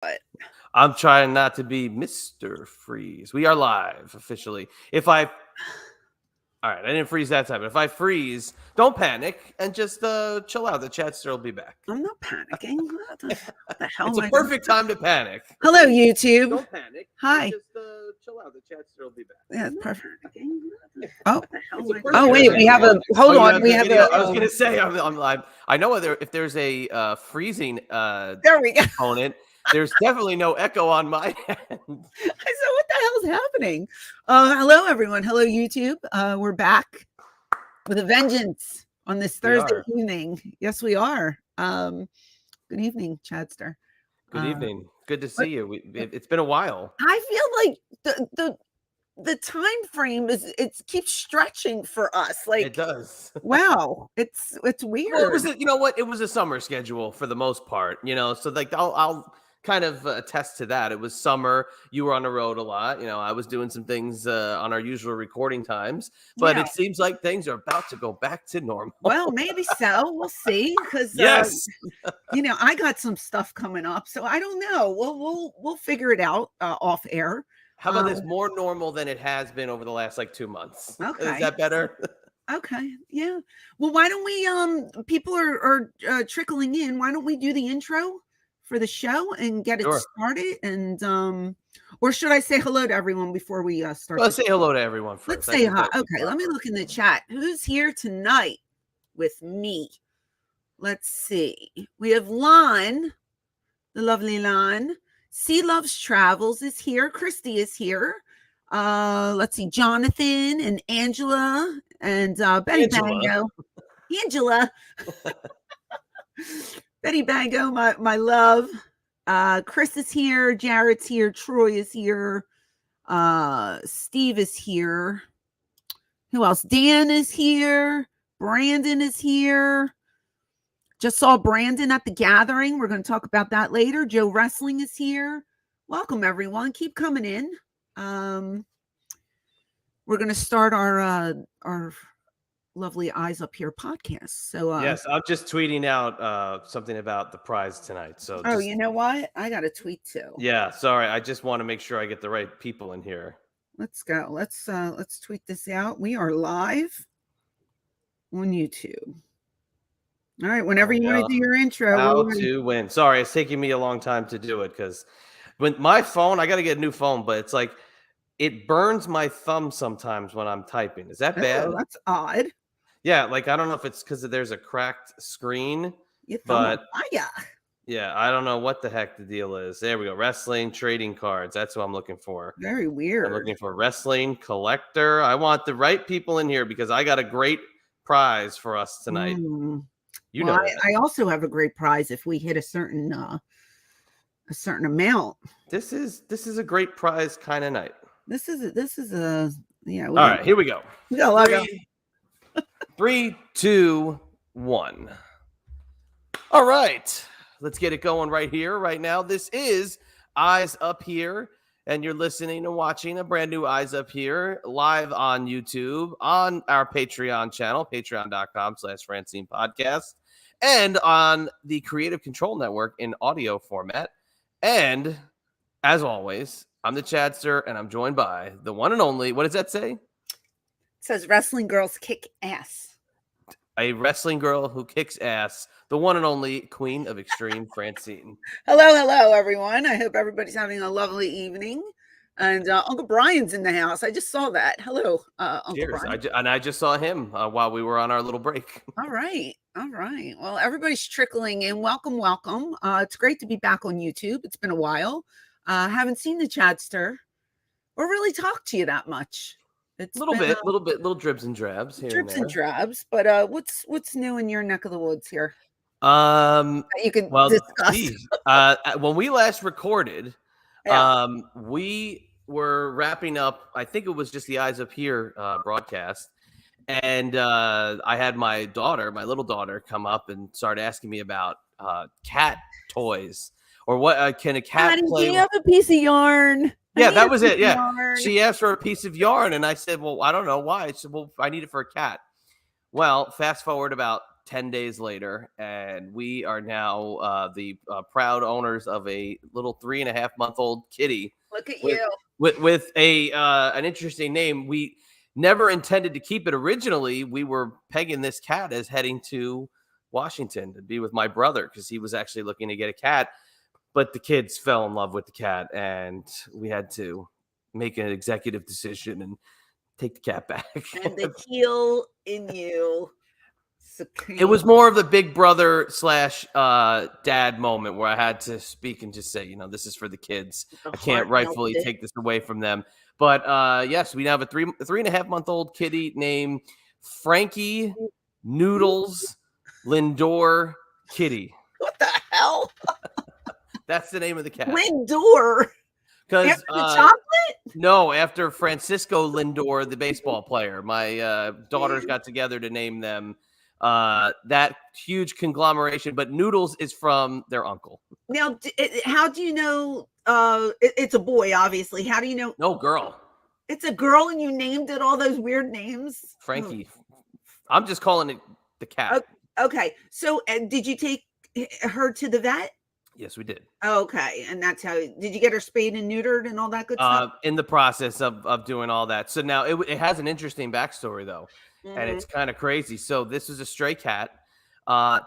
But I'm trying not to be Mr. Freeze. We are live officially. All right, I didn't freeze that time. But if I freeze, don't panic and just chill out. The chatster will be back. I'm not panicking. What the hell It's am a I perfect time to panic. Hello, YouTube. Don't panic. Hi. Just chill out. The chatster will be back. Yeah, it's perfect. Oh, wait. We have a hold on. We have a. I was gonna say. I know if there's a freezing there we go. component. There's definitely no echo on my end. I said, what the hell's happening? Hello, everyone. Hello, YouTube. We're back with a vengeance on this Thursday evening. Yes, we are. Good evening, Chadster. Good evening. Good to see you. It's been a while. I feel like the time frame it keeps stretching for us. Like it does. Wow, it's weird. Well, you know what? It was a summer schedule for the most part. So like I'll kind of attest to that. It was summer. You were on the road a lot. I was doing some things on our usual recording times, but it seems like things are about to go back to normal. Well, maybe so. We'll see. Because yes, I got some stuff coming up, so I don't know. We'll figure it out off air. How about this? More normal than it has been over the last 2 months. Okay, is that better? Okay, yeah. Well, why don't we? People are trickling in. Why don't we do the intro for the show and get it started? And or should I say hello to everyone before we start? Let's say hello to everyone first. Let's say hi. Okay, let me look in the chat. Who's here tonight with me? Let's see. We have Lon, the lovely Lon. Sea Loves Travels is here. Christy is here. Let's see. Jonathan and Angela and Betty Bango. Angela. Betty Bango, my love. Chris is here. Jared's here. Troy is here. Steve is here. Who else? Dan is here. Brandon is here. Just saw Brandon at the gathering. We're going to talk about that later. Joe Wrestling is here. Welcome, everyone. Keep coming in. We're going to start our lovely Eyes Up Here podcast. So yes, I'm just tweeting out something about the prize tonight. So you know what? I got a tweet too. Yeah, sorry. I just want to make sure I get the right people in here. Let's go. Let's tweet this out. We are live on YouTube. All right, whenever you want to do your intro. How to win. Sorry, it's taking me a long time to do it because when my phone, I got to get a new phone, but it's like it burns my thumb sometimes when I'm typing. Is that bad? Oh, that's odd. Yeah, I don't know if it's because there's a cracked screen, but yeah, I don't know what the heck the deal is. There we go. Wrestling trading cards. That's what I'm looking for. Very weird. I'm looking for wrestling collector. I want the right people in here because I got a great prize for us tonight. You know, I also have a great prize if we hit a certain amount. This is a great prize kind of night. This is a yeah. All right, here we go. We got a lot of 3, 2, 1. All right, let's get it going right here, right now. This is Eyes Up Here, and you're listening and watching a brand new Eyes Up Here live on YouTube, on our Patreon channel, patreon.com/Francine Podcast, and on the Creative Control Network in audio format. And as always, I'm the Chadster, and I'm joined by the one and only, what does that say? It says wrestling girls kick ass. A wrestling girl who kicks ass, the one and only Queen of Extreme, Francine. Hello, everyone. I hope everybody's having a lovely evening. And Uncle Brian's in the house. I just saw that. Hello, Uncle Cheers. Brian. I just saw him while we were on our little break. All right. Well, everybody's trickling in. Welcome. It's great to be back on YouTube. It's been a while. Haven't seen the Chadster or really talked to you that much. It's little dribs and drabs here. Drips and drabs. But what's new in your neck of the woods here? You can discuss. When we last recorded, we were wrapping up. I think it was just the Eyes Up Here broadcast, and I had my little daughter, come up and start asking me about cat toys or what can a cat play? Do you have a piece of yarn? Yeah, that was it. Yeah, she asked for a piece of yarn, and I said, "Well, I don't know why." She said, "Well, I need it for a cat." Well, fast forward about 10 days later, and we are now the proud owners of a little 3.5-month-old kitty Look at with you. with a an interesting name. We never intended to keep it originally. We were pegging this cat as heading to Washington to be with my brother because he was actually looking to get a cat, but the kids fell in love with the cat, and we had to make an executive decision and take the cat back. And the heel in you. It was more of the big brother slash dad moment where I had to speak and just say, you know, this is for the kids. I can't rightfully take this away from them. But yes, we now have a 3.5-month-old kitty named Frankie Noodles Lindor Kitty. What the hell? That's the name of the cat. Lindor. Because chocolate? No, after Francisco Lindor, the baseball player. My daughters got together to name them that huge conglomeration. But Noodles is from their uncle. Now, how do you know? It's a boy, obviously. How do you know? No, girl. It's a girl, and you named it all those weird names. Frankie. I'm just calling it the cat. Okay. So, did you take her to the vet? Yes, we did. Okay, and that's how. Did you get her spayed and neutered and all that good stuff? In the process of doing all that. So now it has an interesting backstory though, and it's kind of crazy. So this was a stray cat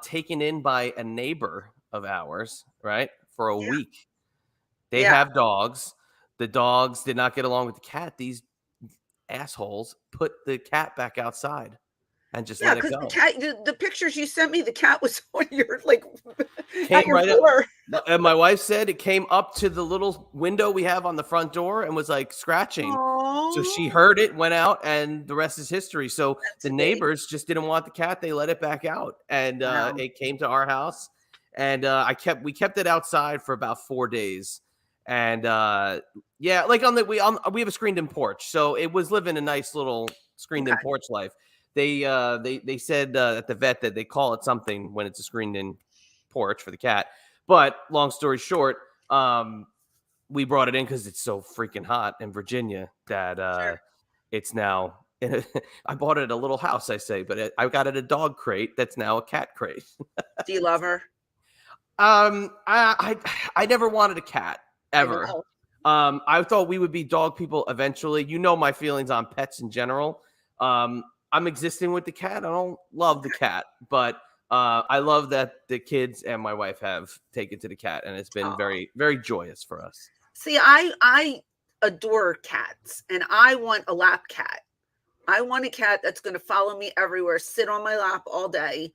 taken in by a neighbor of ours, right, for a week. They have dogs. The dogs did not get along with the cat. These assholes put the cat back outside and just let it go. The pictures you sent me, the cat was on your came right door. And my wife said it came up to the little window we have on the front door and was like scratching. Aww. So she heard it, went out, and the rest is history. So the neighbors just didn't want the cat; they let it back out, and it came to our house. And we kept it outside for about 4 days. And like we have a screened-in porch, so it was living a nice little screened-in porch life. They said at the vet that they call it something when it's a screened-in porch for the cat. But long story short, we brought it in because it's so freaking hot in Virginia that it's now. I bought it at a little house, I say, but I got it a dog crate that's now a cat crate. Do you love her? I never wanted a cat ever. I thought we would be dog people eventually. You know my feelings on pets in general. I'm existing with the cat. I don't love the cat, but I love that the kids and my wife have taken to the cat, and it's been very, very joyous for us. See, I adore cats, and I want a lap cat. I want a cat that's going to follow me everywhere, sit on my lap all day,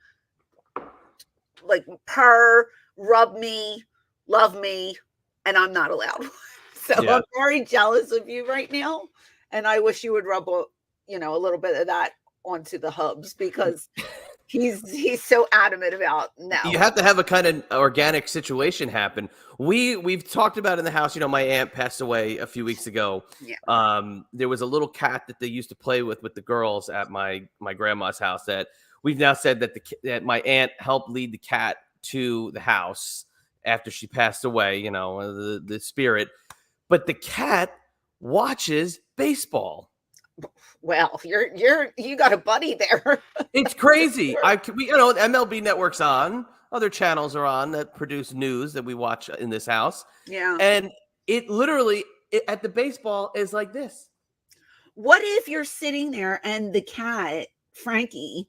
like purr, rub me, love me, and I'm not allowed. So I'm very jealous of you right now, and I wish you would rub a little bit of that onto the hubs because he's so adamant about no. You have to have a kind of organic situation happen. We've talked about in the house. My aunt passed away a few weeks ago. There was a little cat that they used to play with the girls at my grandma's house that we've now said that my aunt helped lead the cat to the house after she passed away, the spirit. But the cat watches baseball. Well, you got a buddy there. It's crazy. MLB Network's on. Other channels are on that produce news that we watch in this house. Yeah. And it literally at the baseball is like this. What if you're sitting there and the cat, Frankie,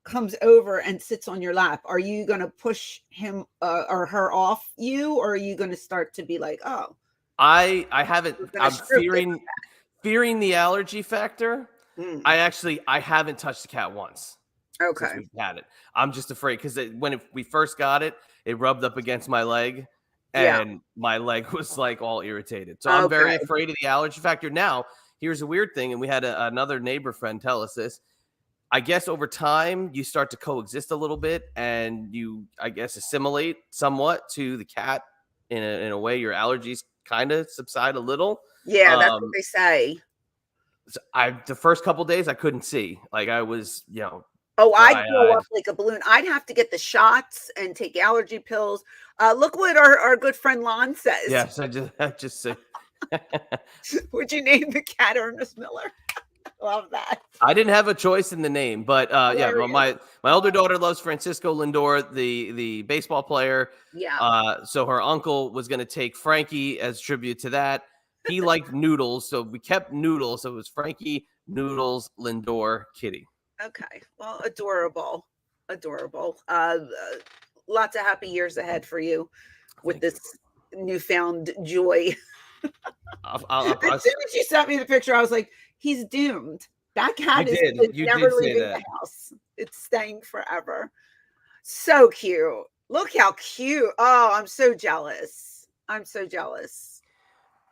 comes over and sits on your lap? Are you going to push him or her off you, or are you going to start to be like, oh? I haven't. I'm fearing the allergy factor. I haven't touched the cat once. Okay. Since we've had it. I'm just afraid because when we first got it, it rubbed up against my leg, and my leg was like all irritated. So I'm very afraid of the allergy factor. Now, here's a weird thing, and we had another neighbor friend tell us this. I guess over time you start to coexist a little bit, and you, I guess, assimilate somewhat to the cat in a way. Your allergies kind of subside a little. Yeah, that's what they say. So the first couple days I couldn't see. Like I was, I'd blow up like a balloon. I'd have to get the shots and take allergy pills. Look what our good friend Lon says. Yes, I just say. Would you name the cat Ernest Miller? Love that. I didn't have a choice in the name, but yeah, my older daughter loves Francisco Lindor, the baseball player. Yeah. So her uncle was going to take Frankie as tribute to that. He liked Noodles, so we kept Noodles. So it was Frankie, Noodles, Lindor, Kitty. Okay. Well, adorable. Adorable. Lots of happy years ahead for you with this newfound joy. As soon as you sent me the picture, I was like, he's doomed. That cat is never leaving the house. It's staying forever. So cute. Look how cute. Oh, I'm so jealous. I'm so jealous.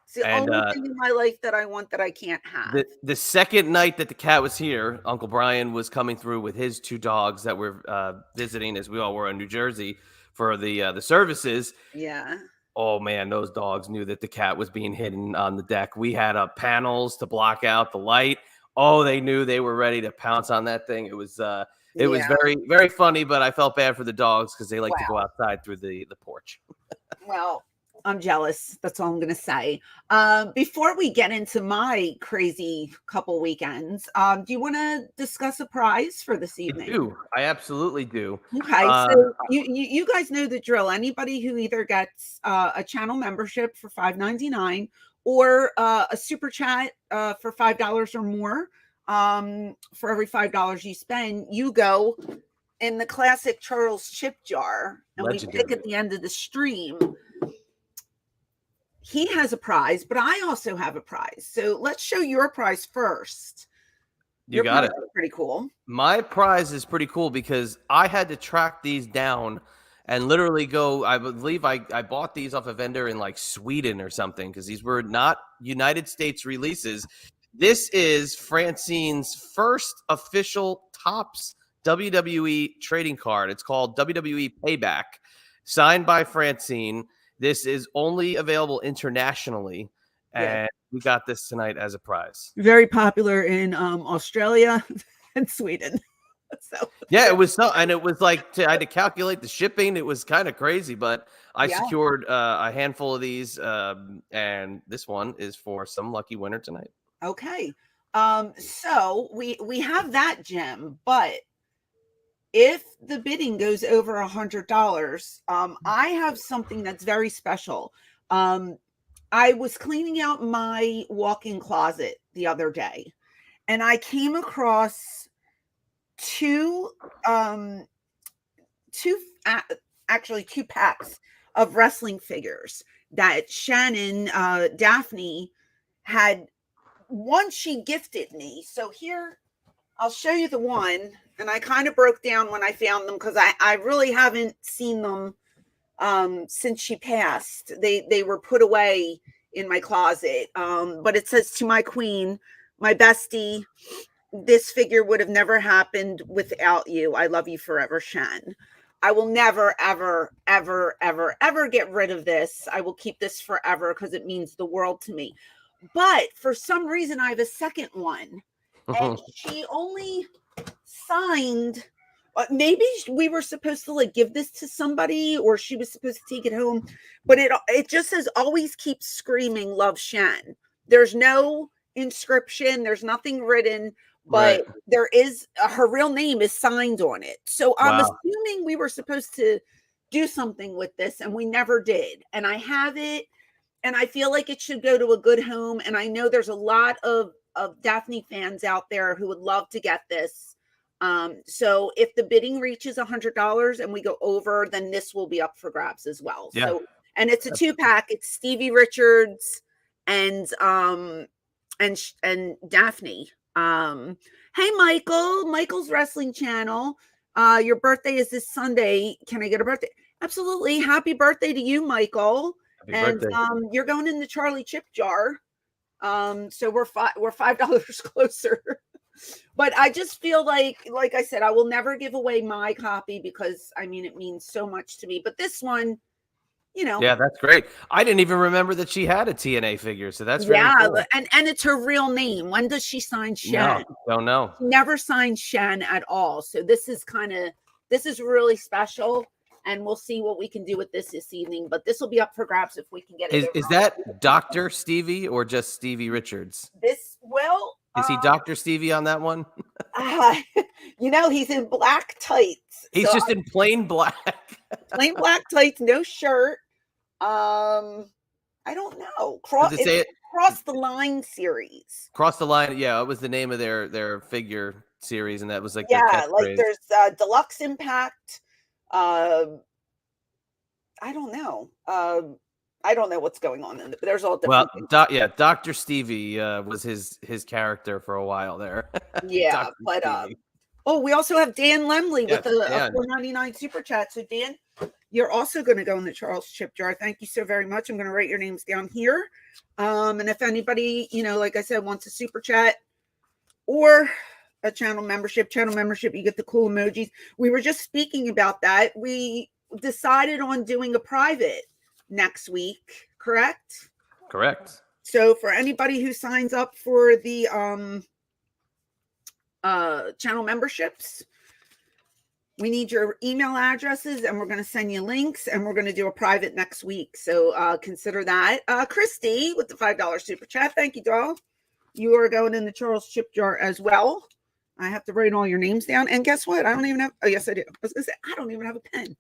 It's the only thing in my life that I want that I can't have. The second night that the cat was here, Uncle Brian was coming through with his two dogs that were visiting, as we all were in New Jersey for the services. Yeah. Oh man, those dogs knew that the cat was being hidden on the deck. We had panels to block out the light. Oh, they knew, they were ready to pounce on that thing. It was very, very funny, but I felt bad for the dogs because they like to go outside through the porch. Well, I'm jealous. That's all I'm going to say. Before we get into my crazy couple weekends, do you want to discuss a prize for this evening? I do. I absolutely do. Okay, so you guys know the drill. Anybody who either gets a channel membership for $5.99 or a super chat for $5 or more, for every $5 you spend, you go in the classic Charles chip jar, and we pick at the end of the stream. He has a prize, but I also have a prize. So let's show your prize first. You got it. Pretty cool. My prize is pretty cool because I had to track these down and literally go. I believe I bought these off a vendor in like Sweden or something because these were not United States releases. This is Francine's first official Topps WWE trading card. It's called WWE Payback, signed by Francine. This is only available internationally, and we got this tonight as a prize. Very popular in Australia and Sweden. So yeah, it was and it was like I had to calculate the shipping. It was kind of crazy, but I secured a handful of these, and this one is for some lucky winner tonight. Okay, so we have that gem, but if the bidding goes over $100, I have something that's very special. I was cleaning out my walk-in closet the other day, and I came across two packs of wrestling figures that Shannon Daphne had. One she gifted me. So here, I'll show you the one. And I kind of broke down when I found them because I really haven't seen them since she passed. They were put away in my closet. But it says, "To my queen, my bestie, this figure would have never happened without you. I love you forever, Shan." I will never, ever, ever, ever, ever get rid of this. I will keep this forever because it means the world to me. But for some reason, I have a second one. And she only signed, maybe we were supposed to like give this to somebody, or she was supposed to take it home, but it just says, "Always keep screaming, love, Shan." There's no inscription, there's nothing written, but there is her real name is signed on it. So I'm assuming we were supposed to do something with this, and we never did. And I have it, and I feel like it should go to a good home. And I know there's a lot of Daphne fans out there who would love to get this. So if the bidding reaches $100 and we go over, then this will be up for grabs as well. Yeah. So, and it's a 2-pack. It's Stevie Richards and Daphne. Hey, Michael's wrestling channel. Your birthday is this Sunday. Can I get a birthday? Absolutely. Happy birthday to you, Michael. Happy birthday. You're going in the Charlie chip jar. So we're $5 closer. But I just feel like I said, I will never give away my copy because I mean, it means so much to me. But this one, you know. Yeah, that's great. I didn't even remember that she had a TNA figure. So that's really cool. And it's her real name. When does she sign Shan? No, don't know. She never signed Shan at all. So this is really special. And we'll see what we can do with this evening. But this will be up for grabs if we can get it. Is that Dr. Stevie or just Stevie Richards? Is he Dr. Stevie on that one? He's in black tights. He's just in plain black. Plain black tights, no shirt. I don't know. Cross the Line series. Cross the Line, yeah, it was the name of their figure series, and that was like like there's Deluxe Impact. I don't know. I don't know what's going on in it, but there's all different. Well, Dr. Stevie was his character for a while there. Yeah, but we also have Dan Lemley with a $4.99 super chat. So Dan, you're also going to go in the Charles chip jar. Thank you so very much. I'm going to write your names down here. And if anybody, like I said, wants a super chat or a channel membership, you get the cool emojis. We were just speaking about that. We decided on doing a private next week, correct? Correct. So for anybody who signs up for the channel memberships, we need your email addresses, and we're going to send you links, and we're going to do a private next week. So consider that. Christy with the $5 super chat. Thank you, doll. You are going in the Charles chip jar as well. I have to write all your names down. And guess what? I don't even have, oh, yes, I do. I was going to say, I don't even have a pen.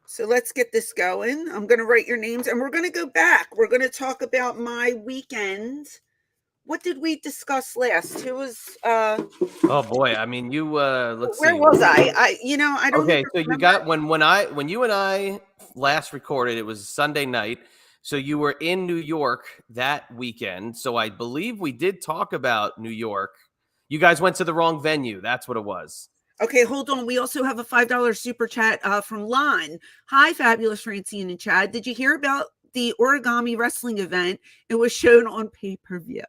So let's get this going. I'm going to write your names, and we're going to go back. We're going to talk about my weekend. What did we discuss last? Who was oh boy, I mean, you let's where see. was I don't okay, so you got when you and I last recorded, it was Sunday night. So you were in New York that weekend. So I believe we did talk about New York. You guys went to the wrong venue. That's what it was. Okay, hold on. We also have a $5 super chat from Lon. Hi, fabulous Francine and Chad. Did you hear about the origami wrestling event? It was shown on pay-per-view.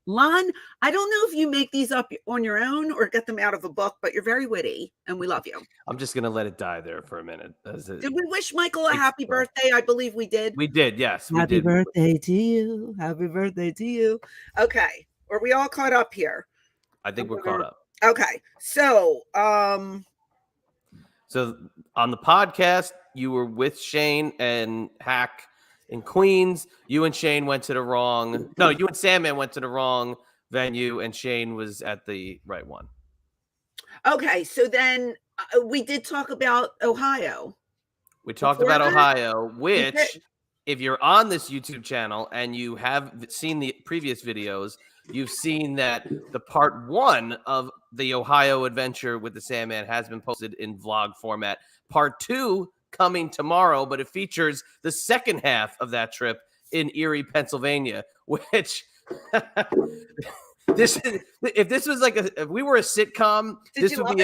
Lon, I don't know if you make these up on your own or get them out of a book, but you're very witty, and we love you. I'm just going to let it die there for a minute. Did we wish Michael a happy birthday? I believe we did. We did, yes. Happy birthday to you. Happy birthday to you. Okay. Are we all caught up here? I think we're caught up. Okay. So so on the podcast, you were with Shane and Hack in Queens. You and Shane went to the wrong. No, you and Sandman went to the wrong venue, and Shane was at the right one. Okay, so then we did talk about Ohio. We talked about Ohio, which, if you're on this YouTube channel and you have seen the previous videos, you've seen that the part 1 of the Ohio adventure with the Sandman has been posted in vlog format. Part 2 coming tomorrow, but it features the second half of that trip in Erie, Pennsylvania, which if we were a sitcom, this would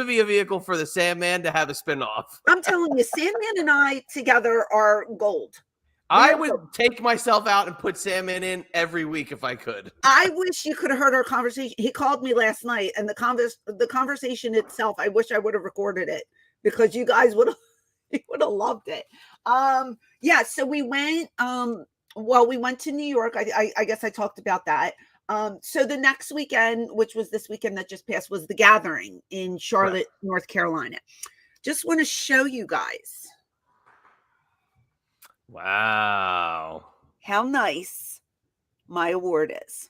be a vehicle for the Sandman to have a spinoff. I'm telling you, Sandman and I together are gold. I would take myself out and put Sandman in every week if I could. I wish you could have heard our conversation. He called me last night, and the conversation itself, I wish I would have recorded it because you guys would have loved it. Yeah, so we went we went to New York. I guess I talked about that. So the next weekend, which was this weekend that just passed, was the Gathering in Charlotte, North Carolina. Just want to show you guys. Wow. How nice my award is.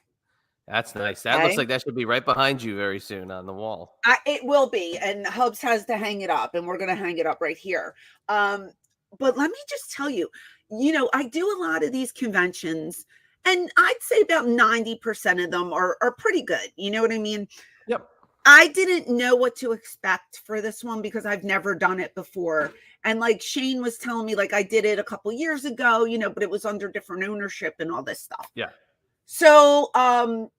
That's nice. That looks like that should be right behind you very soon on the wall. It will be. And Hubs has to hang it up, and we're going to hang it up right here. But let me just tell you, I do a lot of these conventions, and I'd say about 90% of them are pretty good. You know what I mean? Yep. I didn't know what to expect for this one because I've never done it before. And like Shane was telling me, like I did it a couple years ago, but it was under different ownership and all this stuff. Yeah. So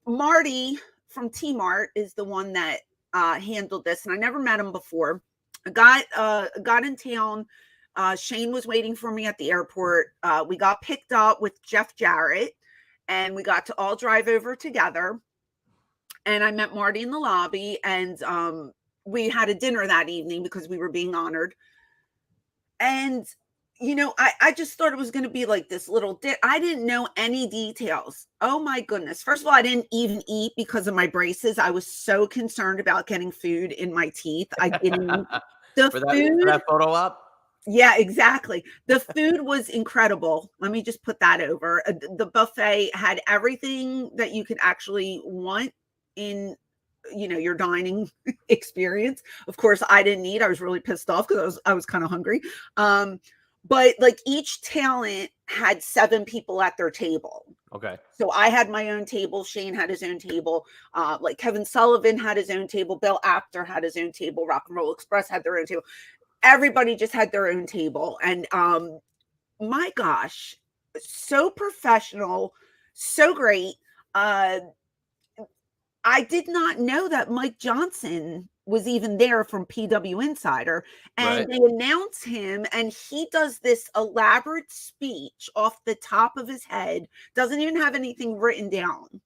Marty from T-Mart is the one that handled this, and I never met him before. I got in town. Shane was waiting for me at the airport. We got picked up with Jeff Jarrett, and we got to all drive over together. And I met Marty in the lobby, and we had a dinner that evening because we were being honored. And, I just thought it was going to be like this little I didn't know any details. Oh my goodness. First of all, I didn't even eat because of my braces. I was so concerned about getting food in my teeth. I didn't. For that photo op? Yeah, exactly. The food was incredible. Let me just put that over. The buffet had everything that you could actually want in, your dining experience. Of course, I didn't eat. I was really pissed off because I was kind of hungry. Um, but like each talent had 7 people at their table. Okay. So I had my own table. Shane had his own table. Like Kevin Sullivan had his own table. Bill Apter had his own table. Rock and Roll Express had their own table. Everybody just had their own table. And my gosh, so professional, so great. Uh, I did not know that Mike Johnson was even there from PW Insider. And Right. they announce him, and he does this elaborate speech off the top of his head, doesn't even have anything written down.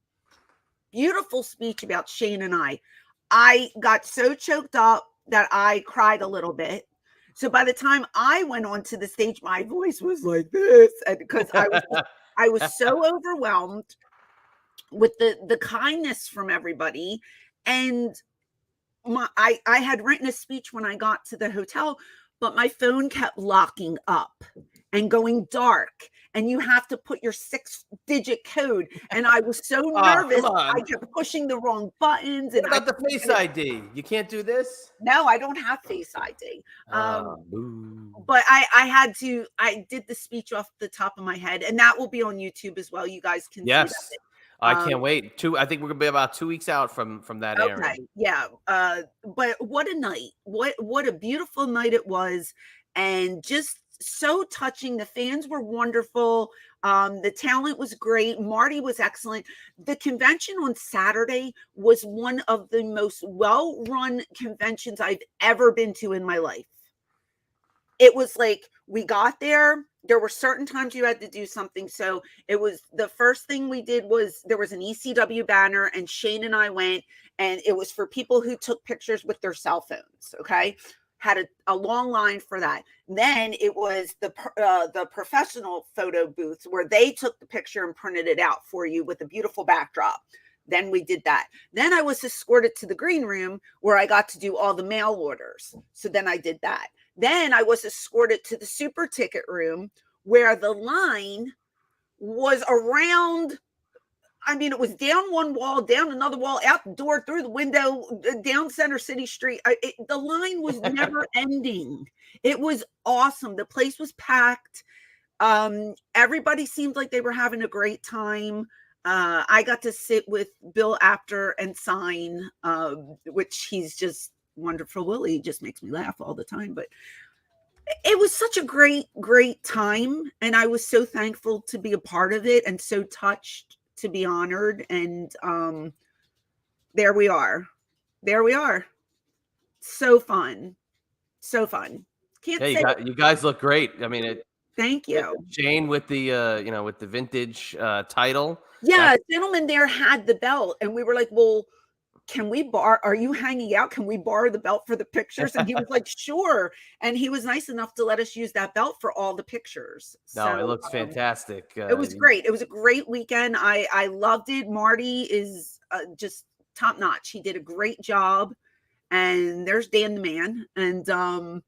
Beautiful speech about Shane and I. I got so choked up that I cried a little bit. So by the time I went onto the stage, my voice was like this, and because I was so overwhelmed with the kindness from everybody. And I had written a speech when I got to the hotel, but my phone kept locking up and going dark, and you have to put your 6-digit code. And I was so nervous, Come on. I kept pushing the wrong buttons. What And about the Face ID? You can't do this? no, I don't have Face ID. Boo. But I did the speech off the top of my head, and that will be on YouTube as well. You guys can see Yes. that. I can't wait. I think we're gonna be about 2 weeks out from that airing. Okay, yeah. But what a night! What a beautiful night it was, and just so touching. The fans were wonderful. The talent was great. Marty was excellent. The convention on Saturday was one of the most well-run conventions I've ever been to in my life. It was like we got there were certain times you had to do something. So it was the first thing we did was there was an ECW banner, and Shane and I went, and it was for people who took pictures with their cell phones. Okay. Had a long line for that. Then it was the professional photo booths where they took the picture and printed it out for you with a beautiful backdrop. Then we did that. Then I was escorted to the green room where I got to do all the mail orders. So then I did that. Then I was escorted to the super ticket room where the line was around. I mean, it was down one wall, down another wall, out the door, through the window, down Center City Street. The line was never ending. It was awesome. The place was packed. Everybody seemed like they were having a great time. I got to sit with Bill Apter and sign, which he's just wonderful. Willie just makes me laugh all the time. But it was such a great time, and I was so thankful to be a part of it, and so touched to be honored. And there we are. So fun. Can't say You guys look great. I mean, thank you. Shane with the with the vintage title. Yeah, a gentleman there had the belt, and we were like, well, are you hanging out? Can we borrow the belt for the pictures? And he was like, sure. And he was nice enough to let us use that belt for all the pictures. No, it looks fantastic. It was great. It was a great weekend. I loved it. Marty is just top notch. He did a great job. And there's Dan the man. And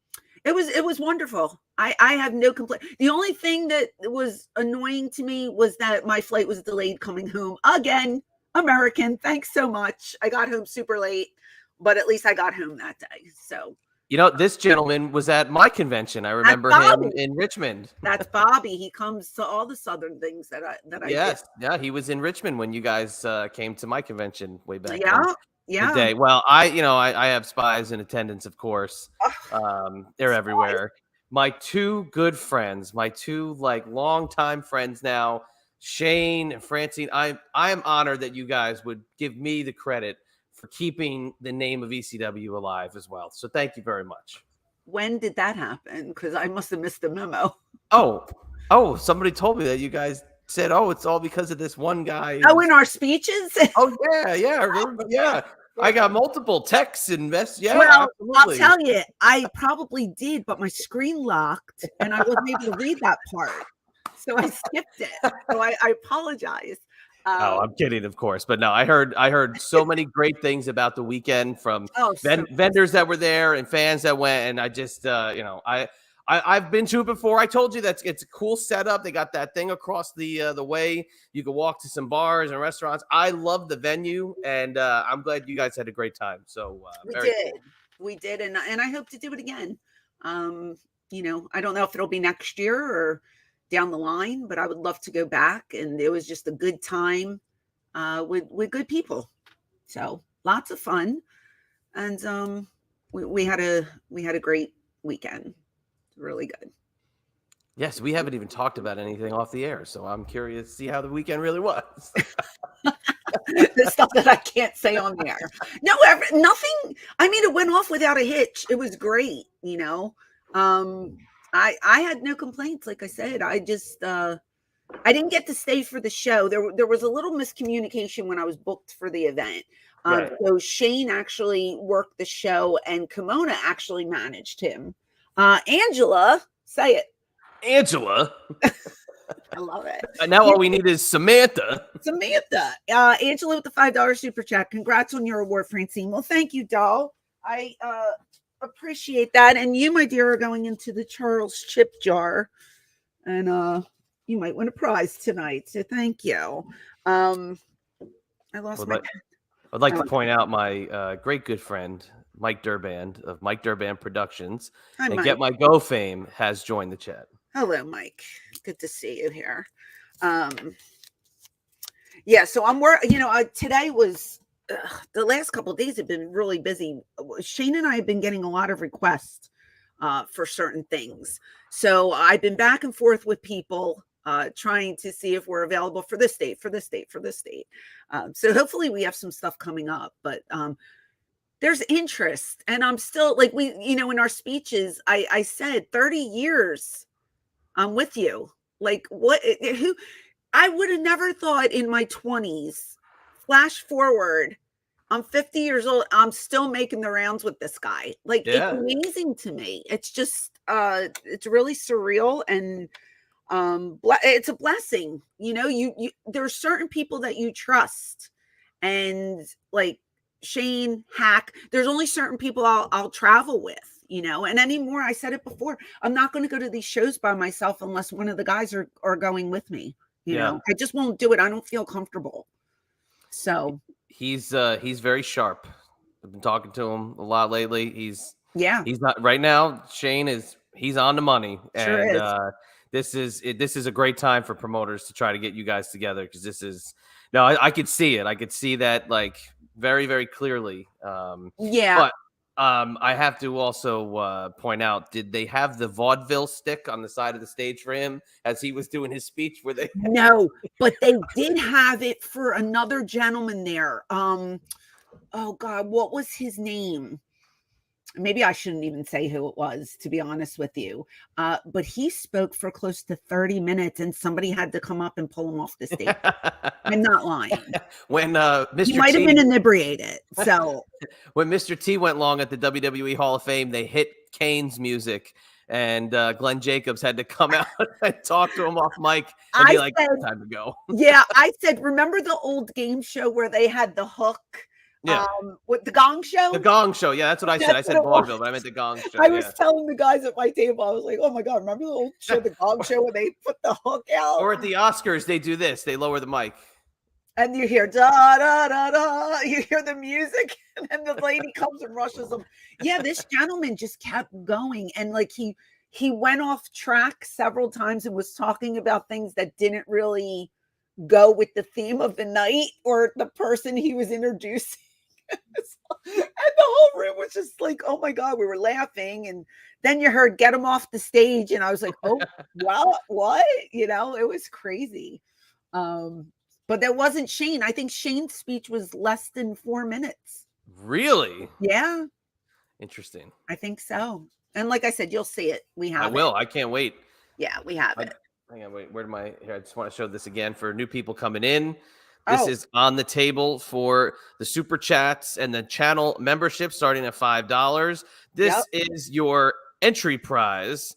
it was wonderful. I have no complaint. The only thing that was annoying to me was that my flight was delayed coming home again. American, thanks so much. I got home super late, but at least I got home that day. So, this gentleman was at my convention. I remember him in Richmond. That's Bobby. He comes to all the Southern things that I yes, did. Yeah, he was in Richmond when you guys came to my convention way back. Yeah. The day. Well, I have spies in attendance, of course. They're everywhere. My 2 good friends, my 2 longtime friends now, Shane and Francine. I am honored that you guys would give me the credit for keeping the name of ECW alive as well. So thank you very much. When did that happen? Because I must have missed the memo. Oh, somebody told me that you guys said, "Oh, it's all because of this one guy." Oh, in our speeches? Oh yeah, remember, yeah. I got multiple texts and messages. Yeah, well, absolutely. I'll tell you, I probably did, but my screen locked, and I wasn't able to read that part, so I skipped it. So I apologize. Oh, I'm kidding, of course, but no, I heard so many great things about the weekend from vendors that were there and fans that went, and I just I've been to it before. I told you it's a cool setup. They got that thing across the way. You can walk to some bars and restaurants. I love the venue, and I'm glad you guys had a great time. So very cool. We did, and I hope to do it again. I don't know if it'll be next year or down the line, but I would love to go back. And it was just a good time with good people. So lots of fun, and we had a great weekend. Really good. Yes, we haven't even talked about anything off the air, so I'm curious to see how the weekend really was. The stuff that I can't say on the air. No, nothing. I mean, it went off without a hitch. It was great. I had no complaints. Like I said, I just I didn't get to stay for the show. There was a little miscommunication when I was booked for the event. Right. So Shane actually worked the show, and Kimona actually managed him. Angela, say it. Angela. I love it. And now all we need is Samantha. Angela with the $5 super chat. Congrats on your award, Francine. Well, thank you, doll. I appreciate that. And you, my dear, are going into the Charles chip jar, and you might win a prize tonight. So thank you. I lost my. I'd like to point out my great good friend Mike Durband of Mike Durband Productions. Hi, and Mike. Get My Go fame has joined the chat. Hello, Mike. Good to see you here. Yeah, so I'm working. Today was the last couple of days have been really busy. Shane and I have been getting a lot of requests for certain things. So I've been back and forth with people trying to see if we're available for this date, for this date, for this date. So hopefully we have some stuff coming up, but there's interest. And I'm still like, in our speeches, I said 30 years I'm with you. Like who I would have never thought in my 20s, flash forward, I'm 50 years old. I'm still making the rounds with this guy. Like, It's amazing to me. It's just, it's really surreal. And it's a blessing. You there's certain people that you trust, and like Shane, Hack, there's only certain people I'll travel with, and anymore. I said it before, I'm not going to go to these shows by myself unless one of the guys are going with me. I just won't do it. I don't feel comfortable. So he's very sharp. I've been talking to him a lot lately. He's not right now. Shane he's on the money. Sure and this is a great time for promoters to try to get you guys together, because I could see it. I could see that like very, very clearly. But I have to also point out, did they have the vaudeville stick on the side of the stage for him as he was doing his speech? No, but they did have it for another gentleman there. Oh God, what was his name? Maybe I shouldn't even say who it was, to be honest with you. But he spoke for close to 30 minutes, and somebody had to come up and pull him off the stage. I'm not lying. When Mr. He might have been inebriated. So when Mr. T went long at the WWE Hall of Fame, they hit Kane's music, and Glenn Jacobs had to come out and talk to him off mic and be like, time to go. Yeah, I said, remember the old game show where they had the hook? Yeah. With the Gong Show? The Gong Show. Yeah, that's what I said. I said vaudeville, but I meant the Gong Show. I was telling the guys at my table, I was like, oh my God, remember the old show, the Gong Show, where they put the hook out? Or at the Oscars, they do this. They lower the mic. And you hear da da da da. You hear the music, and then the lady comes and rushes them. Yeah, this gentleman just kept going, and like he went off track several times and was talking about things that didn't really go with the theme of the night or the person he was introducing. And the whole room was just like, oh my God, we were laughing. And then you heard get him off the stage, and I was like, oh wow, what? It was crazy. But there wasn't Shane. I think Shane's speech was less than 4 minutes. Really? Yeah. Interesting. I think so. And like I said, you'll see it. We have I will. I can't wait. Yeah, we have it. Hang on, wait. Where am I? Here, I just want to show this again for new people coming in. This is on the table for the super chats and the channel membership starting at $5. This is your entry prize.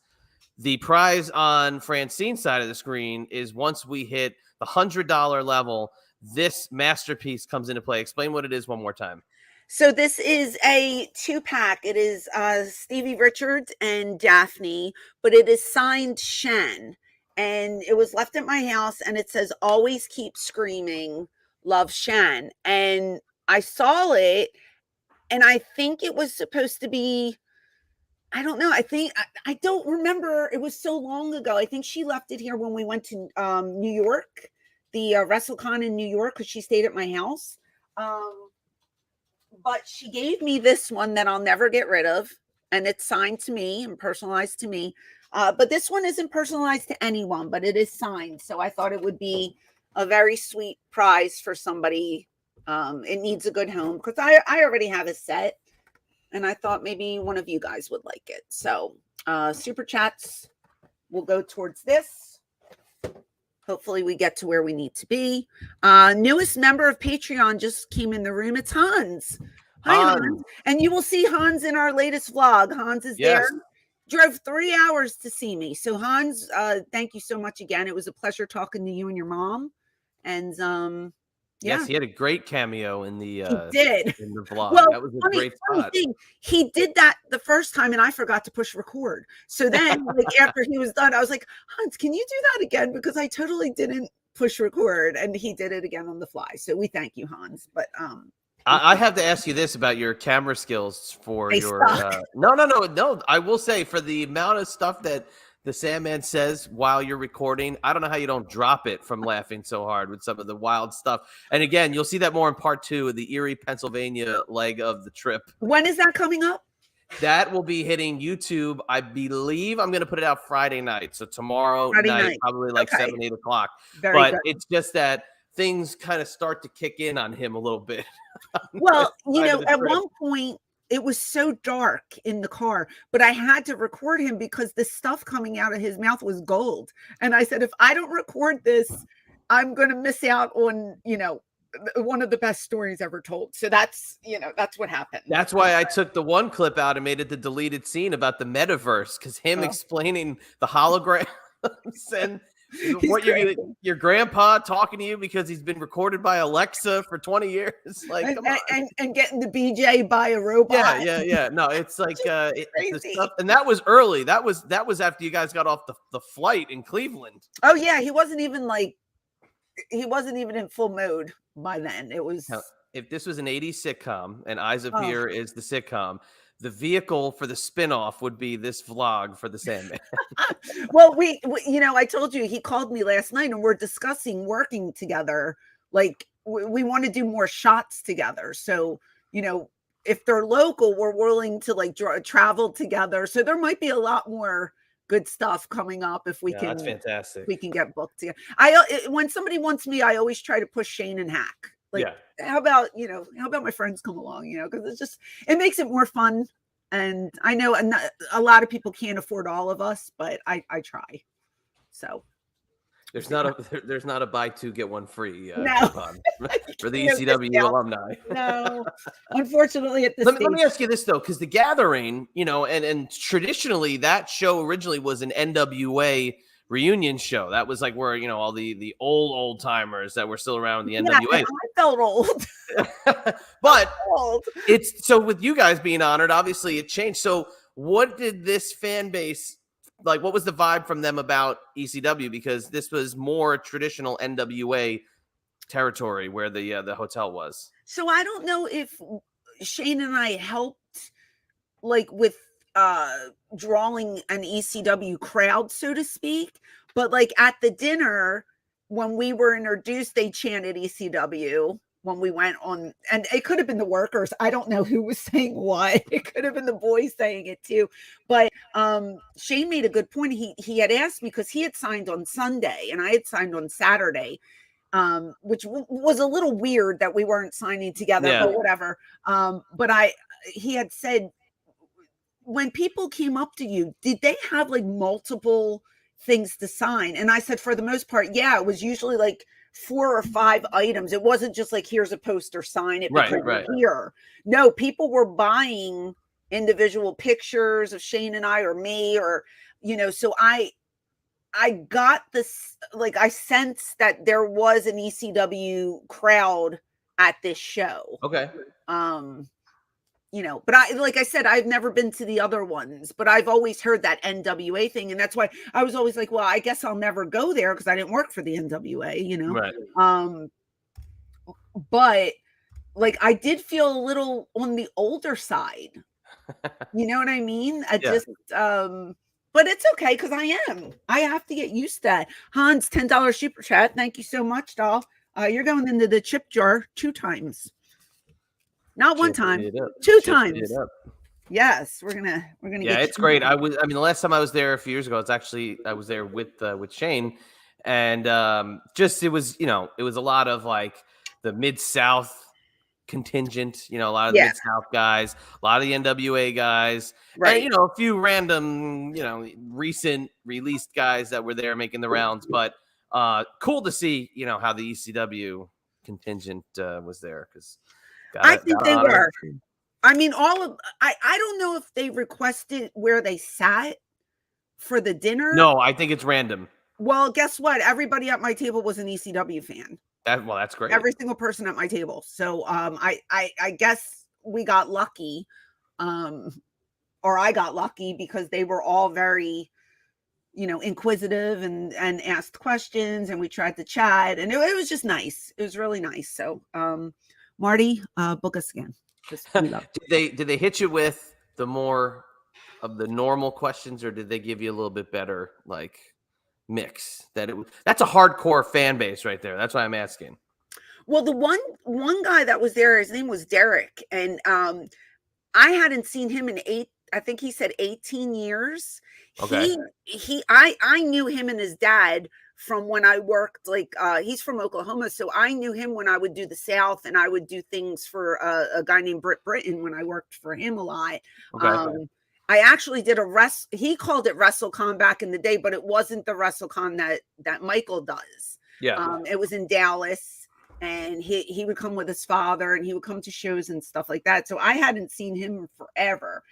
The prize on Francine's side of the screen is once we hit the $100 level, this masterpiece comes into play. Explain what it is one more time. So this is a 2-pack. It is Stevie Richards and Daphne, but it is signed Shen. And it was left at my house and it says always keep screaming, love Shen. And I saw it and I think it was supposed to be, I don't know. I don't remember. It was so long ago. I think she left it here when we went to New York, the WrestleCon in New York, because she stayed at my house. But she gave me this one that I'll never get rid of, and it's signed to me and personalized to me. But this one isn't personalized to anyone, but it is signed. So I thought it would be a very sweet prize for somebody. It needs a good home because I already have a set, and I thought maybe one of you guys would like it. So super chats will go towards this. Hopefully we get to where we need to be. Newest member of Patreon just came in the room. It's Hans. Hi, Hans. And you will see Hans in our latest vlog. Hans is there. Drove 3 hours to see me. So Hans, thank you so much again. It was a pleasure talking to you and your mom. And yes, he had a great cameo in the in the vlog. Well, that was a great spot. Thing, he did that the first time and I forgot to push record. So then like after he was done, I was like, Hans, can you do that again? Because I totally didn't push record, and he did it again on the fly. So we thank you, Hans. But I have to ask you this about your camera skills for your no. I will say, for the amount of stuff that the Sandman says while you're recording, I don't know how you don't drop it from laughing so hard with some of the wild stuff. And again, you'll see that more in part 2 of the Erie, Pennsylvania leg of the trip. When is that coming up? That will be hitting YouTube. I believe I'm going to put it out Friday night. So tomorrow night, probably like 7, 8 o'clock. But it's just that things kind of start to kick in on him a little bit. Well, you know, at one point it was so dark in the car, but I had to record him because the stuff coming out of his mouth was gold. And I said, if I don't record this, I'm going to miss out on, you know, one of the best stories ever told. So that's, you know, that's what happened. That's why I took the one clip out and made it the deleted scene about the metaverse, because him explaining the holograms and what your grandpa talking to you because he's been recorded by Alexa for 20 years, like and getting the BJ by a robot. Yeah. No, it's like the stuff, and that was early. That was after you guys got off the flight in Cleveland. Oh yeah, he wasn't even in full mode by then. It was. Now, if this was an 80s sitcom and Eyes Up Here is the sitcom, the vehicle for the spinoff would be this vlog for the Sandman. Well, we, you know, I told you, he called me last night and we're discussing working together. Like we want to do more shots together. So, you know, if they're local, we're willing to like travel together. So there might be a lot more good stuff coming up if we can. That's fantastic. We can get booked together. When somebody wants me, I always try to push Shane and Hack. Like, how about my friends come along, you know, because it makes it more fun. And I know a lot of people can't afford all of us, but I try. So there's not a buy two get one free coupon for the ECW alumni. No, unfortunately at this let me ask you this though, because the Gathering, you know, and traditionally that show originally was an NWA reunion show. That was like where, you know, all the old timers that were still around in the NWA. I felt old. But it's so with you guys being honored, obviously it changed. So what did this fan base like? What was the vibe from them about ECW? Because this was more traditional NWA territory where the hotel was. So I don't know if Shane and I helped like with drawing an ECW crowd, so to speak, but like at the dinner when we were introduced, they chanted ECW when we went on, and it could have been the workers. I don't know who was saying what. It could have been the boys saying it too. But Shane made a good point. He had asked me because he had signed on Sunday and I had signed on Saturday, which was a little weird that we weren't signing together, but whatever. But he had said, when people came up to you, did they have like multiple things to sign? And I said, for the most part, yeah, it was usually like 4 or 5 items. It wasn't just like, here's a poster, sign it. Right. Here. No, people were buying individual pictures of Shane and I or me, or, you know, so I got this, like, I sensed that there was an ECW crowd at this show. Okay. but like I said, I've never been to the other ones, but I've always heard that NWA thing. And that's why I was always like, well, I guess I'll never go there because I didn't work for the NWA. Right. But like I did feel a little on the older side. You know what I mean? I Yeah. just but it's okay because I have to get used to that. Hans, $10 super chat. Thank you so much, doll. You're going into the chip jar 2 times. Not one time, 2 times. Yes, we're gonna Yeah, get it's great. The last time I was there a few years ago, I was there with Shane, and just it was a lot of like the Mid-South contingent, a lot of the Mid-South guys, a lot of the NWA guys, right? And a few random, recent released guys that were there making the rounds, but cool to see, how the ECW contingent was there because I think they were. I mean, I don't know if they requested where they sat for the dinner. No, I think it's random. Well, guess what? Everybody at my table was an ECW fan. That's great. Every single person at my table. So I guess we got lucky. Or I got lucky because they were all very, inquisitive and asked questions, and we tried to chat, and it was just nice. It was really nice. So Marty, book us again. Did they hit you with the more of the normal questions, or did they give you a little bit better like mix? That's a hardcore fan base right there. That's why I'm asking. Well, the one guy that was there, his name was Derek, and I hadn't seen him in I think he said 18 years. Okay. I knew him and his dad from when I worked, like he's from Oklahoma, so I knew him when I would do the South, and I would do things for a guy named Britt Britton when I worked for him a lot. Okay. I actually did he called it WrestleCon back in the day, but it wasn't the WrestleCon that Michael does. Yeah. It was in Dallas, and he would come with his father, and he would come to shows and stuff like that. So I hadn't seen him forever.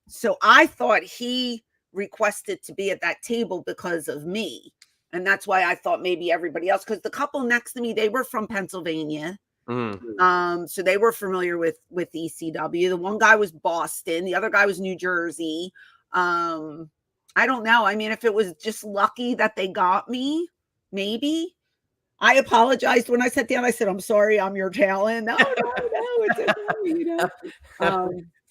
So I thought he requested to be at that table because of me. And that's why I thought maybe everybody else, because the couple next to me, they were from Pennsylvania. So they were familiar with ECW. The one guy was Boston. The other guy was New Jersey. I don't know. I mean, if it was just lucky that they got me, maybe. I apologized when I sat down. I said, I'm sorry, I'm your talent. No, it's okay.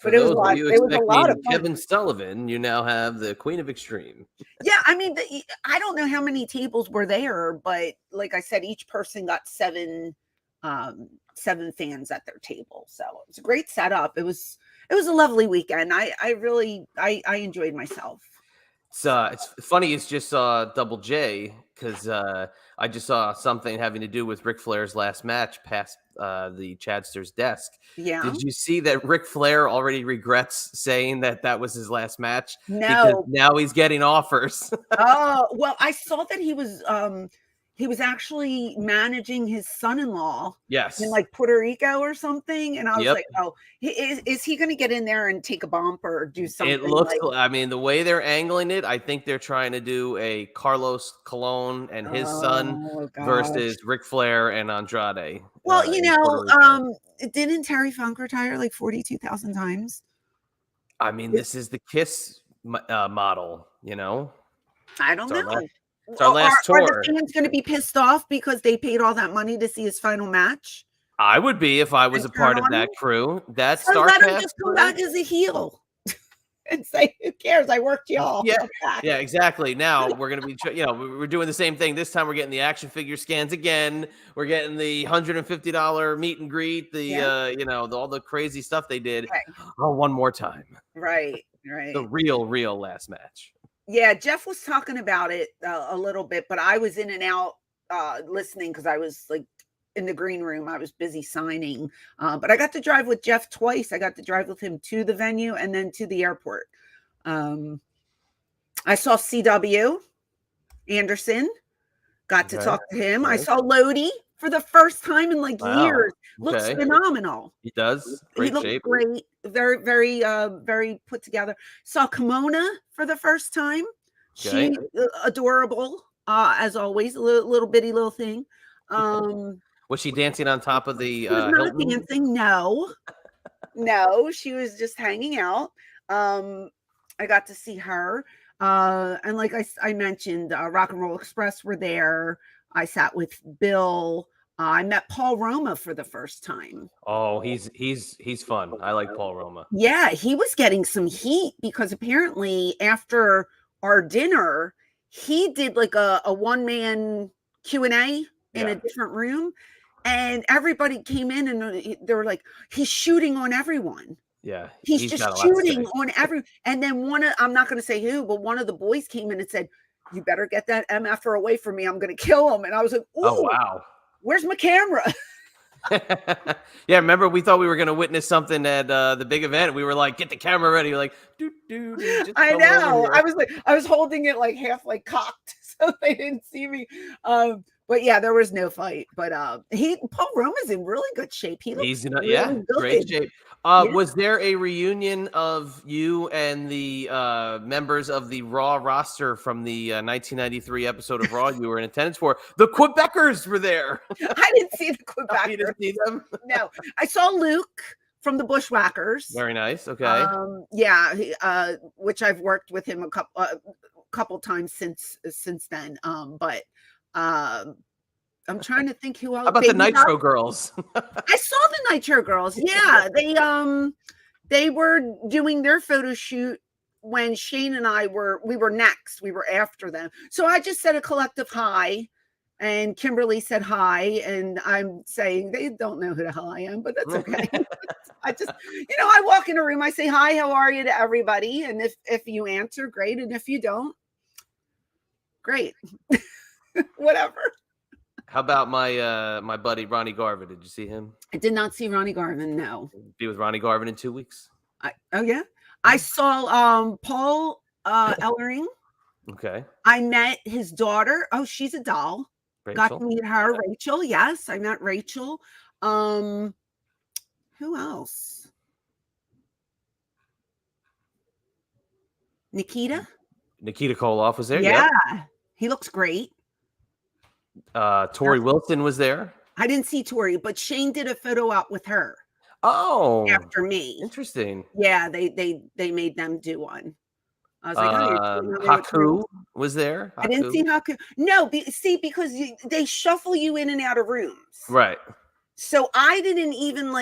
But it was a lot of fun. Kevin Sullivan, you now have the Queen of Extreme. Yeah, I mean, I don't know how many tables were there, but like I said, each person got 7 fans at their table. So it was a great setup. It was a lovely weekend. I really enjoyed myself. It's funny. It's just Double J because I just saw something having to do with Ric Flair's last match past the Chadster's desk. Yeah. Did you see that Ric Flair already regrets saying that was his last match? No. Because now he's getting offers. Oh, well, I saw that he was actually managing his son-in-law. Yes. In like Puerto Rico or something. And I was like, oh, is he going to get in there and take a bump or do something? It looks, I mean, the way they're angling it, I think they're trying to do a Carlos Colon and his son versus Ric Flair and Andrade. Well, didn't Terry Funk retire like 42,000 times? I mean, this is the KISS model, I don't know. It's our last tour. Are the fans going to be pissed off because they paid all that money to see his final match? I would be if I was a part of that crew. That's let him just come back as a heel and say, "Who cares? I worked y'all." Yeah, exactly. Now we're going to be, we're doing the same thing. This time we're getting the action figure scans again. We're getting the $150 meet and greet. All the crazy stuff they did. Right. Oh, one more time. Right. The real last match. Yeah, Jeff was talking about it a little bit, but I was in and out listening because I was like in the green room. I was busy signing, but I got to drive with Jeff twice. I got to drive with him to the venue and then to the airport. I saw CW Anderson, got to talk to him. I saw Lodi for the first time in like years. Looks phenomenal. He does. He looked shape. Great. Very, very, very put together. Saw Kimona for the first time. Okay. She adorable, as always. Little bitty little thing. Was she dancing on top of the? Not dancing. No. No, she was just hanging out. I got to see her. And like I mentioned, Rock and Roll Express were there. I sat with Bill. I met Paul Roma for the first time. Oh, he's fun. I like Paul Roma. Yeah, he was getting some heat because apparently after our dinner, he did like a one-man Q&A in a different room, and everybody came in and they were like, he's shooting on everyone. Yeah, He's just shooting on every. And then I'm not going to say who, but one of the boys came in and said, "You better get that MFer away from me. I'm going to kill him." And I was like, "Ooh, oh wow, where's my camera?" Yeah, remember we thought we were going to witness something at the big event. We were like, "Get the camera ready." You're like, "Dude." I know. I was holding it like half like cocked so they didn't see me. But yeah, there was no fight. But Paul Roma's in really good shape. He's in really good. great shape. Was there a reunion of you and the members of the Raw roster from the 1993 episode of Raw you were in attendance for? The Quebecers were there. I didn't see the Quebecers. You didn't see them? No, I saw Luke from the Bushwhackers. Very nice. Okay. Yeah, which I've worked with him a couple times since then. But I'm trying to think who else. How about the Nitro Girls? I saw the Nitro Girls. Yeah, they were doing their photo shoot when Shane and I were next. We were after them. So I just said a collective hi, and Kimberly said hi, and I'm saying they don't know who the hell I am, but that's okay. I just, I walk in a room, I say hi, how are you to everybody, and if you answer, great, and if you don't, great. Whatever. How about my buddy Ronnie Garvin? Did you see him? I did not see Ronnie Garvin. No. Be with Ronnie Garvin in 2 weeks. Oh yeah, I saw Paul Ellering. Okay. I met his daughter. Oh, she's a doll. Rachel. Got to meet her. Rachel. Yes, I met Rachel. Who else? Nikita Koloff was there. Yeah, yep. He looks great. Tori Wilson was there. I didn't see Tori, but Shane did a photo out with her. Oh, after me. Interesting. Yeah, they made them do one. I was like, Haku was there. I didn't see Haku. No, because they shuffle you in and out of rooms. Right. So I didn't even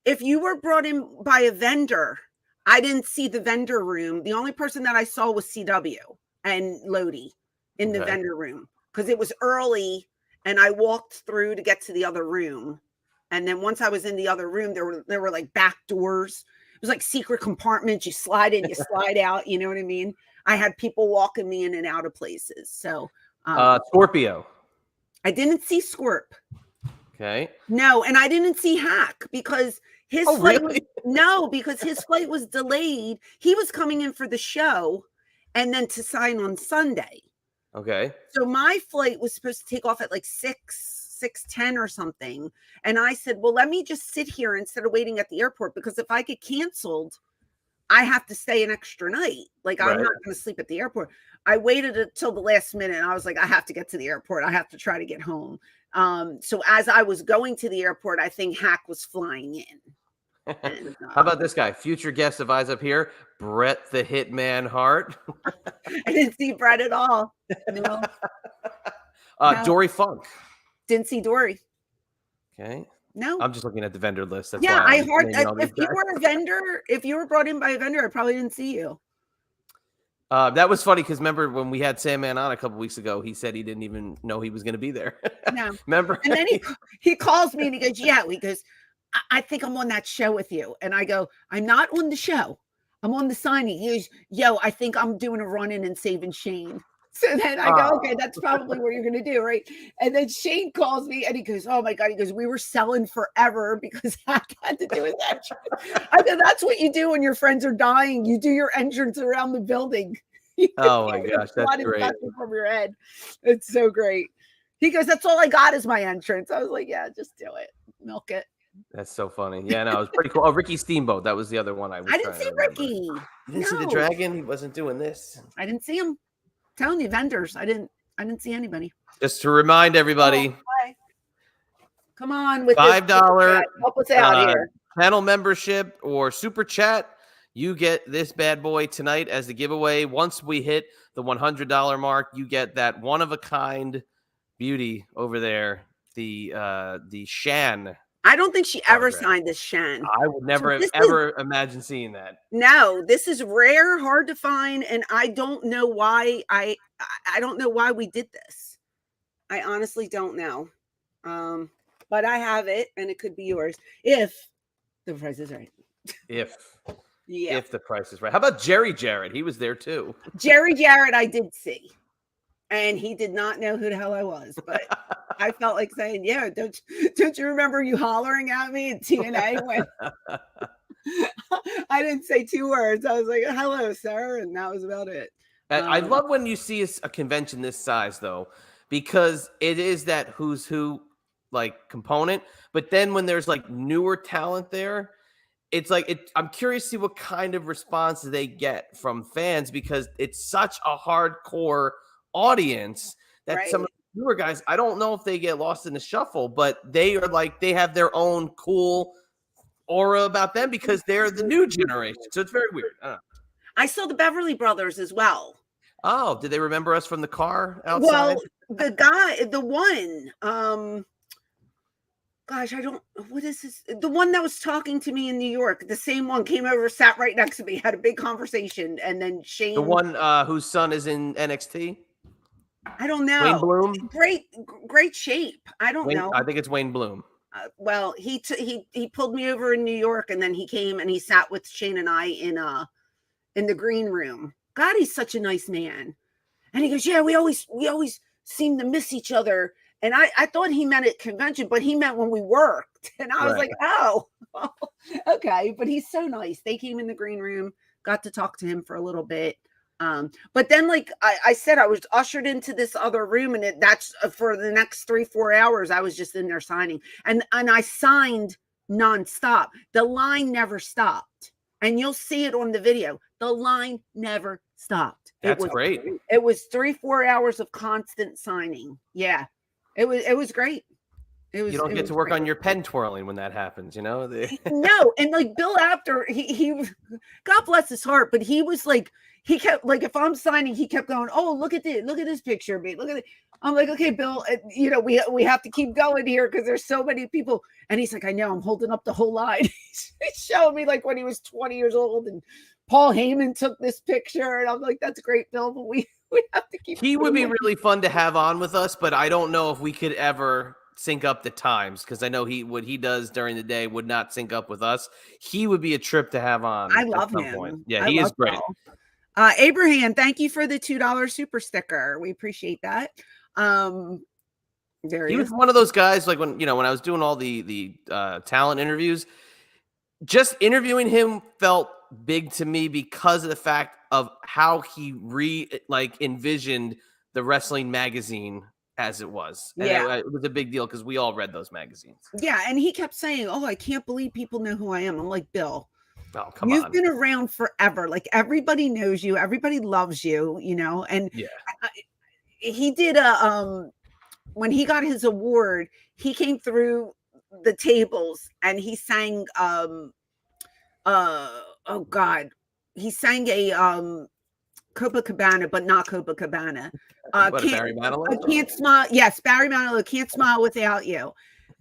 if you were brought in by a vendor, I didn't see the vendor room. The only person that I saw was CW and Lodi in the vendor room because it was early and I walked through to get to the other room. And then once I was in the other room, there were like back doors. It was like secret compartments. You slide in, you slide out. You know what I mean? I had people walking me in and out of places. So Scorpio. I didn't see Scorp. Okay. No, and I didn't see Hack because his flight because his flight was delayed. He was coming in for the show and then to sign on Sunday. Okay. So my flight was supposed to take off at like 6:10 or something. And I said, well, let me just sit here instead of waiting at the airport, because if I get canceled, I have to stay an extra night. Like, I'm not going to sleep at the airport. I waited until the last minute. And I was like, I have to get to the airport. I have to try to get home. So as I was going to the airport, I think Hack was flying in. And, how about this guy? Future guest of Eyes Up Here, Brett the Hitman Hart. I didn't see Brett at all. No. Dory Funk. Didn't see Dory. Okay. No. I'm just looking at the vendor list. That's yeah, why if you were a vendor, if you were brought in by a vendor, I probably didn't see you. That was funny because remember when we had Sandman on a couple weeks ago, he said he didn't even know he was going to be there. No. Remember? And then he calls me and he goes, yeah. He goes, I think I'm on that show with you. And I go, I'm not on the show. I'm on the signing. He goes, yo, I think I'm doing a run-in and saving Shane. So then I go, okay, that's probably what you're going to do, right? And then Shane calls me and he goes, oh my God. He goes, we were selling forever because Hack had to do his entrance. I go, that's what you do when your friends are dying. You do your entrance around the building. Oh my gosh, that's great. From your head. It's so great. He goes, that's all I got is my entrance. I was like, yeah, just do it. Milk it. That's so funny. Yeah, no, it was pretty cool. Oh, Ricky Steamboat. That was the other one I didn't see Ricky. You didn't see the dragon? He wasn't doing this. I didn't see him. I'm telling you, vendors. I didn't see anybody. Just to remind everybody. Come on with $5. Help us out here. channel membership or super chat, you get this bad boy tonight as the giveaway. Once we hit the $100 mark, you get that one of a kind beauty over there, the Shan. I don't think she ever autograph. signed this Shan. I would never have this is ever imagined seeing that. No, this is rare, hard to find, and I don't know why I don't know why we did this. I honestly don't know. But I have it, and it could be yours if the price is right. If Yeah. the price is right. How about Jerry Jarrett? He was there too. Jerry Jarrett, I did see, and he did not know who the hell I was, but I felt like saying, "Yeah, don't you remember you hollering at me at TNA when I didn't say 2 words? I was like, "Hello, sir," and that was about it. I love when you see a convention this size, though, because it is that who's who like component. But then when there's like newer talent there, it's like I'm curious to see what kind of response they get from fans because it's such a hardcore audience that Right. some of the newer guys, I don't know if they get lost in the shuffle, but they are like they have their own cool aura about them because they're the new generation. So it's very weird. I saw the Beverly Brothers as well. Oh, did they remember us from the car outside? Well, the guy, the one, gosh, what is this? The one that was talking to me in New York, the same one came over, sat right next to me, had a big conversation, and then Shane. The one whose son is in NXT? I don't know. Wayne Bloom? Great shape. I don't know. I think it's Wayne Bloom. Well, he pulled me over in New York, and then he came and he sat with Shane and I in the green room. God, he's such a nice man. And he goes, yeah, we always seem to miss each other. And I thought he meant at convention, but he meant when we worked. And I was like, oh, okay. But he's so nice. They came in the green room, got to talk to him for a little bit. But then, like I said, I was ushered into this other room, and that's for the next 3-4 hours. I was just in there signing, and I signed nonstop. The line never stopped, and you'll see it on the video. The line never stopped. That's great. It was 3-4 hours of constant signing. Yeah, it was great. You don't get to work on your pen twirling when that happens, you know? No, and like Bill Apter, he God bless his heart, but he was like, he kept like, if I'm signing, he kept going, oh, look at this picture of me. Look at it. I'm like, okay, Bill, you know, we have to keep going here because there's so many people. And he's like, I know, I'm holding up the whole line. He's showing me like when he was 20 years old and Paul Heyman took this picture. And I'm like, that's great, Bill, but we have to keep. He would be really fun to have on with us, but I don't know if we could ever sync up the times because I know what he does during the day would not sync up with us. He would be a trip to have on. I love him. Point. Yeah, he is great. Abraham, thank you for the $2 super sticker. We appreciate that. He was one of those guys like when I was doing all the talent interviews, just interviewing him felt big to me because of the fact of how he envisioned the wrestling magazine as it was. And it was a big deal because we all read those magazines. Yeah, and he kept saying, oh, I can't believe people know who I am. I'm like, Bill, oh, come on. You've been around forever. Like everybody knows you. Everybody loves you, you know? And he did when he got his award, he came through the tables and he sang, oh God, he sang a, Copacabana, but not Copacabana. Barry Manilow? I can't smile. Yes, Barry Manilow, Can't Smile Without You.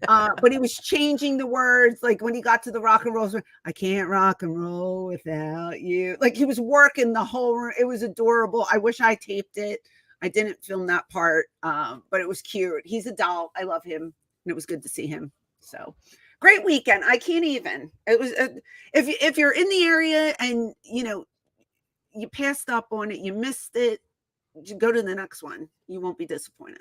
But he was changing the words. Like when he got to the rock and roll, I can't rock and roll without you. Like he was working the whole room. It was adorable. I wish I taped it. I didn't film that part, but it was cute. He's a doll. I love him. And it was good to see him. So great weekend. I can't even. It was if you're in the area and you passed up on it, you missed it, go to the next one. You won't be disappointed.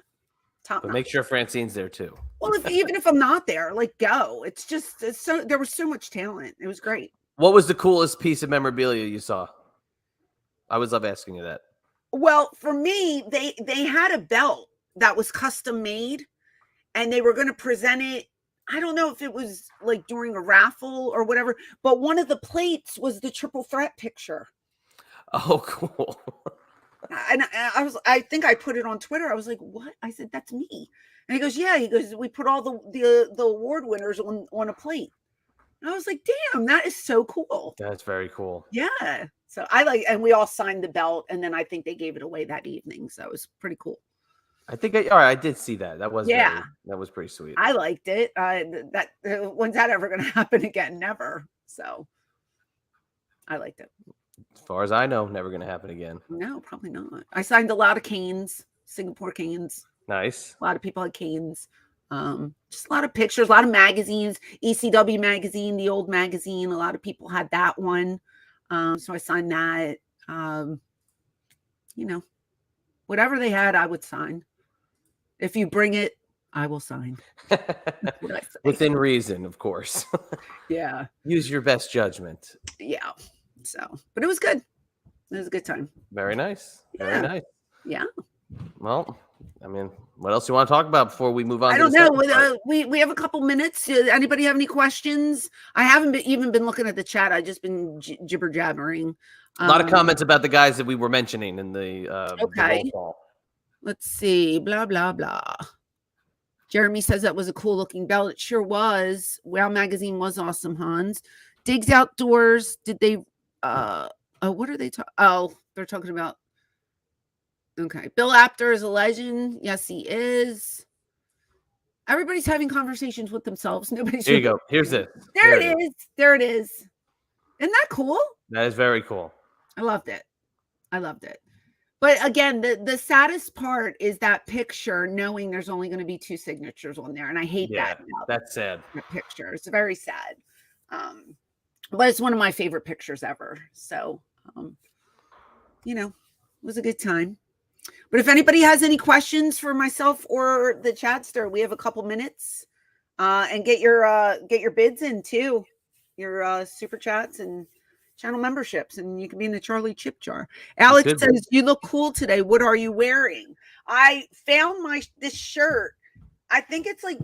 But make sure Francine's there too. Well, even if I'm not there, like go. It's so there was so much talent. It was great. What was the coolest piece of memorabilia you saw? I always love asking you that. Well, for me, they had a belt that was custom made, and they were going to present it. I don't know if it was like during a raffle or whatever, but one of the plates was the triple threat picture. Oh, cool. And I think I put it on Twitter. I was like, what? I said, that's me. And he goes, yeah. He goes, we put all the award winners on a plate. I was like, damn, that is so cool. That's very cool. Yeah. So I like, and we all signed the belt, and then I think they gave it away that evening. So it was pretty cool. I think all right, I did see that. That was Yeah. that was pretty sweet. I liked it. When's that ever going to happen again? Never. So I liked it. As far as I know, never going to happen again. No, probably not. I signed a lot of canes, Singapore canes. Nice. A lot of people had canes. Just a lot of pictures, a lot of magazines, ECW magazine, the old magazine. A lot of people had that one. So I signed that. You know, whatever they had, I would sign. If you bring it, I will sign. Within reason, of course. Yeah. Use your best judgment. Yeah. So, but it was good. It was a good time. Very nice. Yeah. Very nice. Yeah. Well, I mean, what else do you want to talk about before we move on? I don't know. We have a couple minutes. Anybody have any questions? I haven't even been looking at the chat. I just been jibber jabbering. A lot of comments about the guys that we were mentioning in the okay. roll call. Let's see. Blah blah blah. Jeremy says that was a cool looking belt. It sure was. Wow magazine was awesome, Hans. Diggs Outdoors. Did they? What are they talking? Oh, they're talking about. Okay. Bill Apter is a legend. Yes, he is. Everybody's having conversations with themselves. Nobody's. Here you go. Here's it. There it is. There it is. Isn't that cool? That is very cool. I loved it. I loved it. But again, the saddest part is that picture, knowing there's only going to be 2 signatures on there. And I hate that. That's sad. That picture. It's very sad. But it's one of my favorite pictures ever. So, you know, it was a good time. But if anybody has any questions for myself or the chatster, we have a couple minutes. And get your bids in too. Your super chats and channel memberships, and you can be in the Charlie Chip Jar. Alex says, you look cool today. What are you wearing? I found this shirt. I think it's like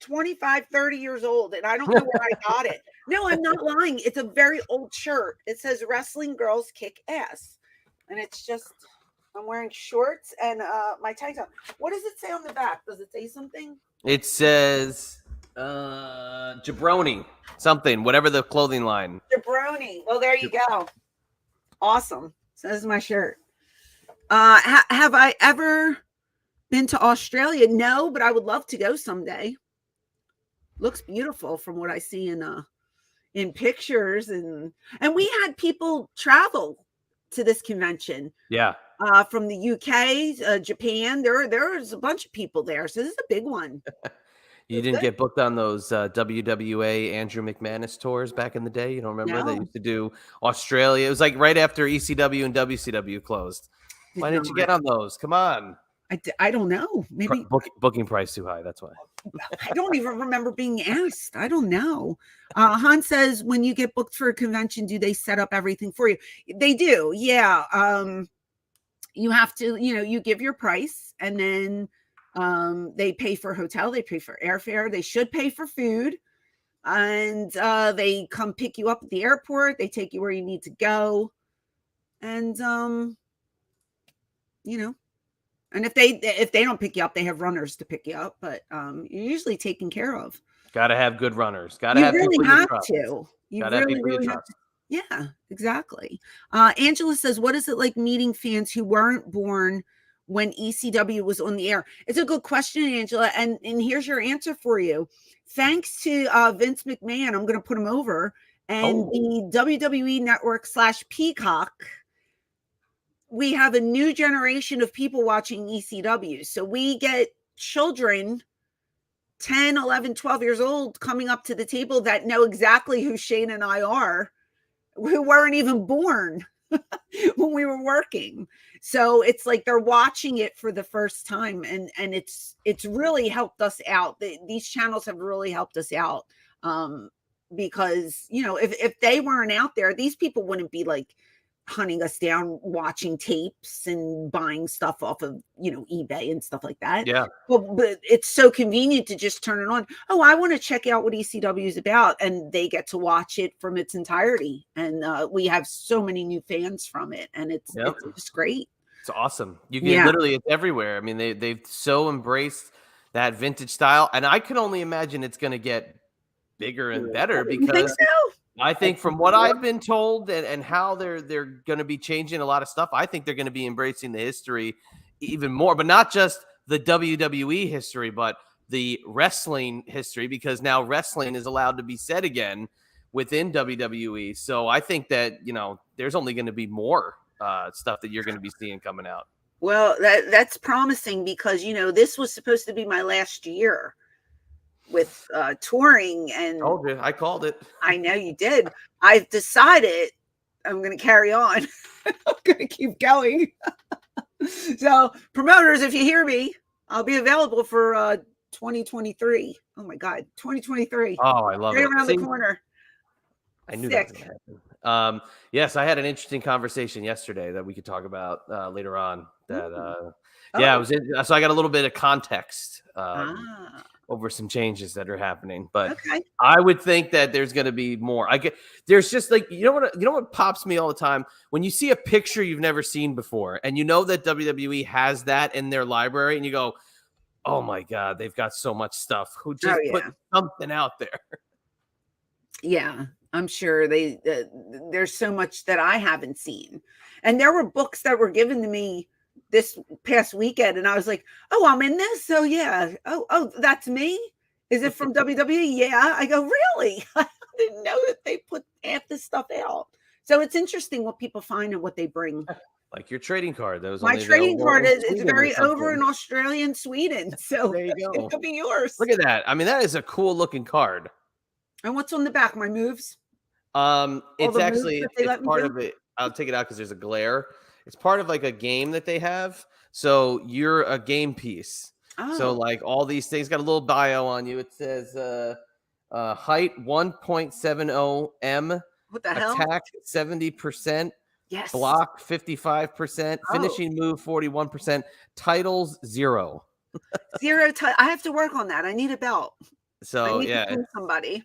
25, 30 years old, and I don't know where I got it. No, I'm not lying. It's a very old shirt. It says wrestling girls kick ass. And it's just, I'm wearing shorts and my tights on. What does it say on the back? Does it say something? It says jabroni, something, whatever the clothing line. Jabroni. Well, there you go. Awesome. So this is my shirt. Have I ever been to Australia? No, but I would love to go someday. Looks beautiful from what I see in pictures, and we had people travel to this convention. Yeah. From the UK, Japan. There's a bunch of people there, so this is a big one. You didn't get booked on those WWA Andrew McManus tours back in the day? You don't remember? They used to do Australia. It was like right after ECW and WCW closed. Why didn't you get on those? Come on. I don't know. Maybe booking price too high. That's why. I don't even remember being asked. I don't know. Han says, when you get booked for a convention, do they set up everything for you? They do. Yeah. You have to, you give your price, and then they pay for hotel, they pay for airfare, they should pay for food, and they come pick you up at the airport, they take you where you need to go, and and if they don't pick you up, they have runners to pick you up, but you're usually taken care of. Gotta have good runners. Gotta have really people have you trust. to. You Gotta really, have people really you have trust. to. Yeah, exactly. Angela says, what is it like meeting fans who weren't born when ECW was on the air? It's a good question, Angela. And here's your answer for you. Thanks to Vince McMahon, I'm going to put him over, and the WWE Network / Peacock, we have a new generation of people watching ECW. So we get children 10, 11, 12 years old coming up to the table that know exactly who Shane and I are, who weren't even born when we were working. So it's like they're watching it for the first time, and it's really helped us out. These channels have really helped us out, because if they weren't out there, these people wouldn't be like hunting us down, watching tapes and buying stuff off of eBay and stuff like that. Yeah. But it's so convenient to just turn it on. Oh, I want to check out what ECW is about, and they get to watch it from its entirety. And we have so many new fans from it, and it's just great. It's awesome. You can literally, it's everywhere. I mean, they've so embraced that vintage style, and I can only imagine it's going to get bigger and better You think because so? I think from what I've been told and how they're going to be changing a lot of stuff, I think they're going to be embracing the history even more, but not just the WWE history, but the wrestling history, because now wrestling is allowed to be said again within WWE. So I think that, there's only going to be more stuff that you're going to be seeing coming out. Well, that's promising because, this was supposed to be my last year with touring, and Told you, I called it. I know you did. I've decided I'm going to carry on. I'm going to keep going. So, promoters, if you hear me, I'll be available for 2023. Oh my God, 2023. Oh, I love right it. around the corner. I knew that was going to happen. Yes, I had an interesting conversation yesterday that we could talk about later on. That yeah, it was so I got a little bit of context over some changes that are happening, but Okay. I would think that there's going to be more. There's just like you know what pops me all the time when you see a picture you've never seen before, and you know that WWE has that in their library, and you go, "Oh my God, they've got so much stuff. Who just put something out there?" Yeah, I'm sure there's so much that I haven't seen. And there were books that were given to me this past weekend, and I was like, "Oh, I'm in this." So yeah. Oh, that's me. Is it from WWE? Yeah. I go, "Really?" I didn't know that they put half this stuff out. So it's interesting what people find and what they bring. Like your trading card. That was My only trading card is Sweden very over in Australia and Sweden. So there you go. it could be yours. Look at that. I mean, that is a cool looking card. And what's on the back? My moves? It's actually it's part do? of it. I'll take it out because there's a glare. It's part of like a game that they have. So you're a game piece. So like all these things got a little bio on you. It says height 1.70 m. What the hell? Attack 70%. Yes. Block 55%. Finishing move 41%. Titles 0. 0. I have to work on that. I need a belt. So I need yeah, to somebody.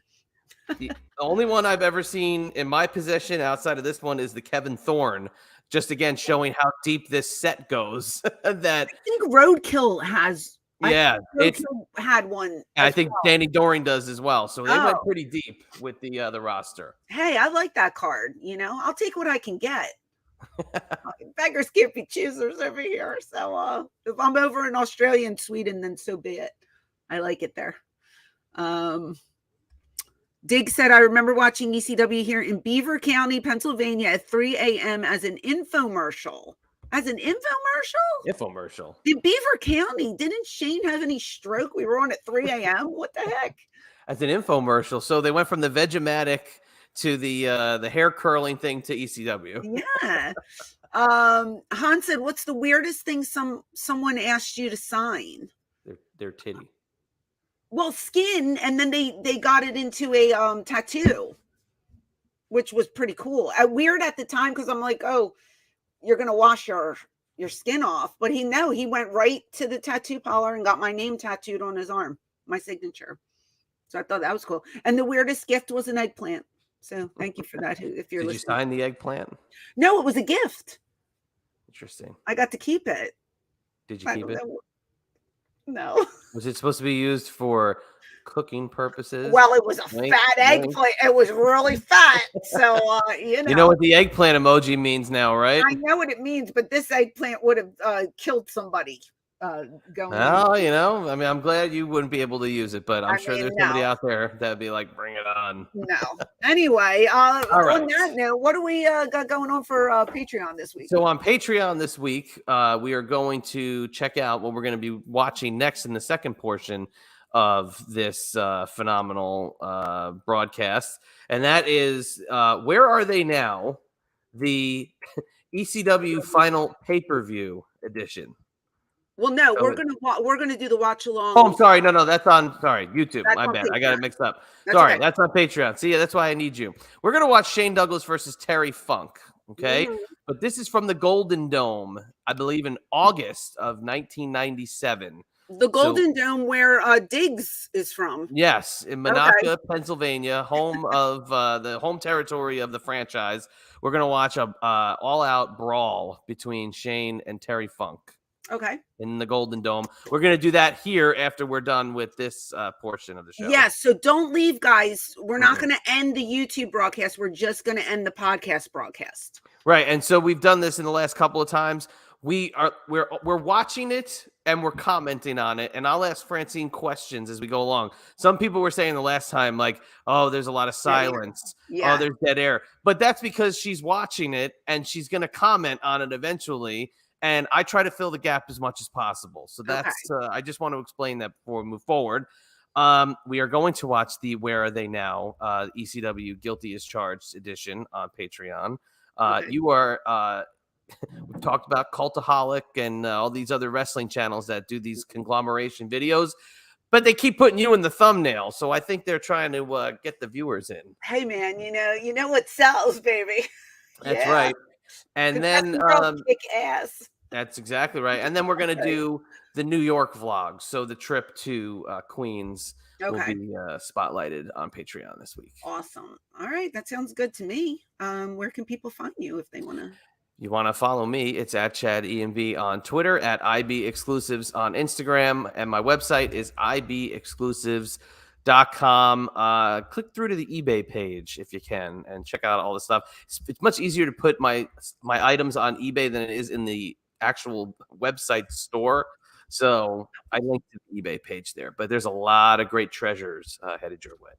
The only one I've ever seen in my possession outside of this one is the Kevin Thorne. Just again showing how deep this set goes. That I think Roadkill has. Yeah, Roadkill had one. I think Danny Doring does as well. So they went pretty deep with the roster. Hey, I like that card. I'll take what I can get. Beggars can't be choosers over here. So if I'm over in Australia and Sweden, then so be it. I like it there. Dig said, I remember watching ECW here in Beaver County, Pennsylvania at 3 a.m. as an infomercial. As an infomercial? Infomercial. In Beaver County. Didn't Shane have any stroke? We were on at 3 a.m. What the heck? As an infomercial. So they went from the Vegematic to the hair curling thing to ECW. Yeah. Han said, what's the weirdest thing someone asked you to sign? Their titty. Well, skin, and then they got it into a tattoo, which was pretty cool. Weird at the time because I'm like, oh, you're gonna wash your skin off, but he went right to the tattoo parlor and got my name tattooed on his arm, my signature. So I thought that was cool. And the weirdest gift was an eggplant. So thank you for that. If you're Did listening. You sign the eggplant? No, it was a gift. Interesting. I got to keep it. Did you keep it? No. Was it supposed to be used for cooking purposes? Well, it was a fat eggplant. It was really fat. So, You know what the eggplant emoji means now, right? I know what it means, but this eggplant would have killed somebody. Well, I mean, I'm glad you wouldn't be able to use it, but I'm sure there's somebody out there that'd be like, bring it on. No. Anyway, right. On that note, what do we got going on for Patreon this week? So on Patreon this week, we are going to check out what we're going to be watching next in the second portion of this phenomenal broadcast, and that is Where Are They Now? The ECW Final Pay-Per-View Edition. Well, no, we're gonna do the watch along. Oh, I'm sorry. No, that's on YouTube. My bad. I got it mixed up. Sorry, that's on Patreon. See, that's why I need you. We're gonna watch Shane Douglas versus Terry Funk. Okay, but this is from the Golden Dome, I believe, in August of 1997. The Golden Dome, where Diggs is from. Yes, in Monaca, Pennsylvania, home of the home territory of the franchise. We're gonna watch a all-out brawl between Shane and Terry Funk. Okay. in the Golden Dome. We're going to do that here after we're done with this portion of the show. Yes. So don't leave, guys. We're not Mm-mm. going to end the YouTube broadcast. We're just going to end the podcast broadcast. Right. And so we've done this in the last couple of times. We're watching it and we're commenting on it. And I'll ask Francine questions as we go along. Some people were saying the last time, like, oh, there's a lot of silence. Yeah. Oh, there's dead air. But that's because she's watching it and she's going to comment on it eventually. And I try to fill the gap as much as possible. So that's I just want to explain that before we move forward. We are going to watch the Where Are They Now ECW Guilty as Charged edition on Patreon. You are we've talked about Cultaholic and all these other wrestling channels that do these conglomeration videos, but they keep putting you in the thumbnail. So I think they're trying to get the viewers in. Hey man, you know what sells, baby. That's right. And then kick ass. That's exactly right. And then we're going to do the New York vlog. So the trip to Queens will be spotlighted on Patreon this week. Awesome. All right. That sounds good to me. Where can people find you if they want to? You want to follow me, it's at Chad EMB on Twitter, at IB Exclusives on Instagram, and my website is ibexclusives.com. Click through to the eBay page if you can and check out all the stuff. It's much easier to put my items on eBay than it is in the actual website store. So I linked to the eBay page there, but there's a lot of great treasures headed your way.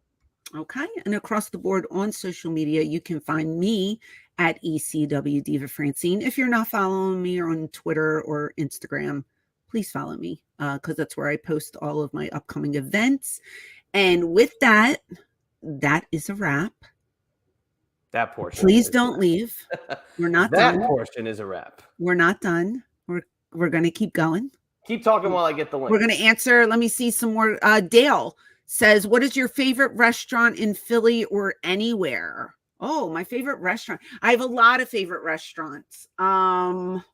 Okay. And across the board on social media, you can find me at ECW Diva Francine. If you're not following me on Twitter or Instagram, please follow me because that's where I post all of my upcoming events. And with that, that is a wrap. That portion. Please don't leave. We're not done. That portion is a wrap. We're not done. We're going to keep going. Keep talking while I get the link. We're going to answer. Let me see some more. Dale says, what is your favorite restaurant in Philly or anywhere? Oh, my favorite restaurant. I have a lot of favorite restaurants. Well,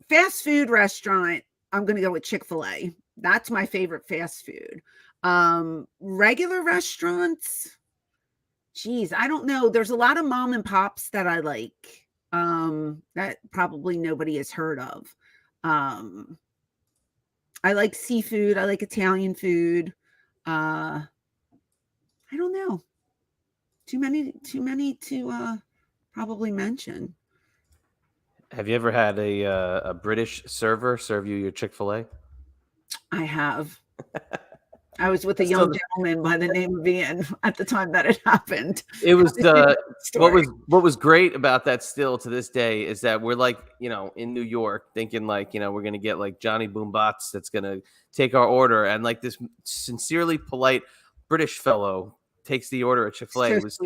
fast food restaurant, I'm going to go with Chick-fil-A. That's my favorite fast food. Regular restaurants, geez, I don't know. There's a lot of mom and pops that I like. That probably nobody has heard of. I like seafood. I like Italian food. I don't know. Too many to probably mention. Have you ever had a British server serve you your Chick-fil-A? I have. I was with a young gentleman by the name of Ian at the time that it happened. It was what was great about that still to this day is that we're like, in New York thinking like, we're going to get like Johnny Boombats that's going to take our order. And like this sincerely polite British fellow takes the order at Chick-fil-A. It was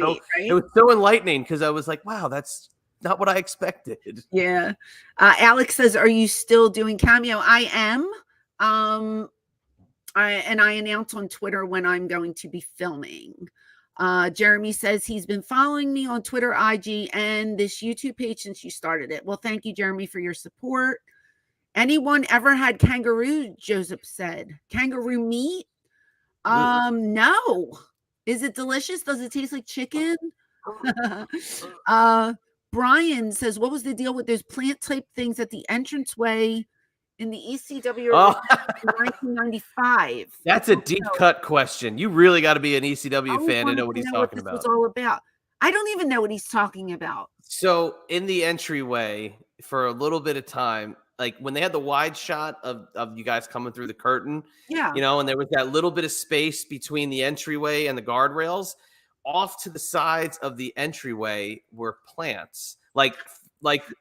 so enlightening because I was like, wow, that's not what I expected. Yeah. Alex says, are you still doing Cameo? I am. I announce on Twitter when I'm going to be filming. Jeremy says he's been following me on Twitter, IG, and this YouTube page since you started it. Well, thank you, Jeremy, for your support. Anyone ever had kangaroo? Joseph said. Kangaroo meat? No. Is it delicious? Does it taste like chicken? Brian says, what was the deal with those plant type things at the entranceway in the ECW in 1995? That's a deep cut question. You really got to be an ECW fan to know what he's talking about. What this was all about. I don't even know what he's talking about. So in the entryway for a little bit of time, like when they had the wide shot of you guys coming through the curtain, and there was that little bit of space between the entryway and the guardrails, off to the sides of the entryway were plants, like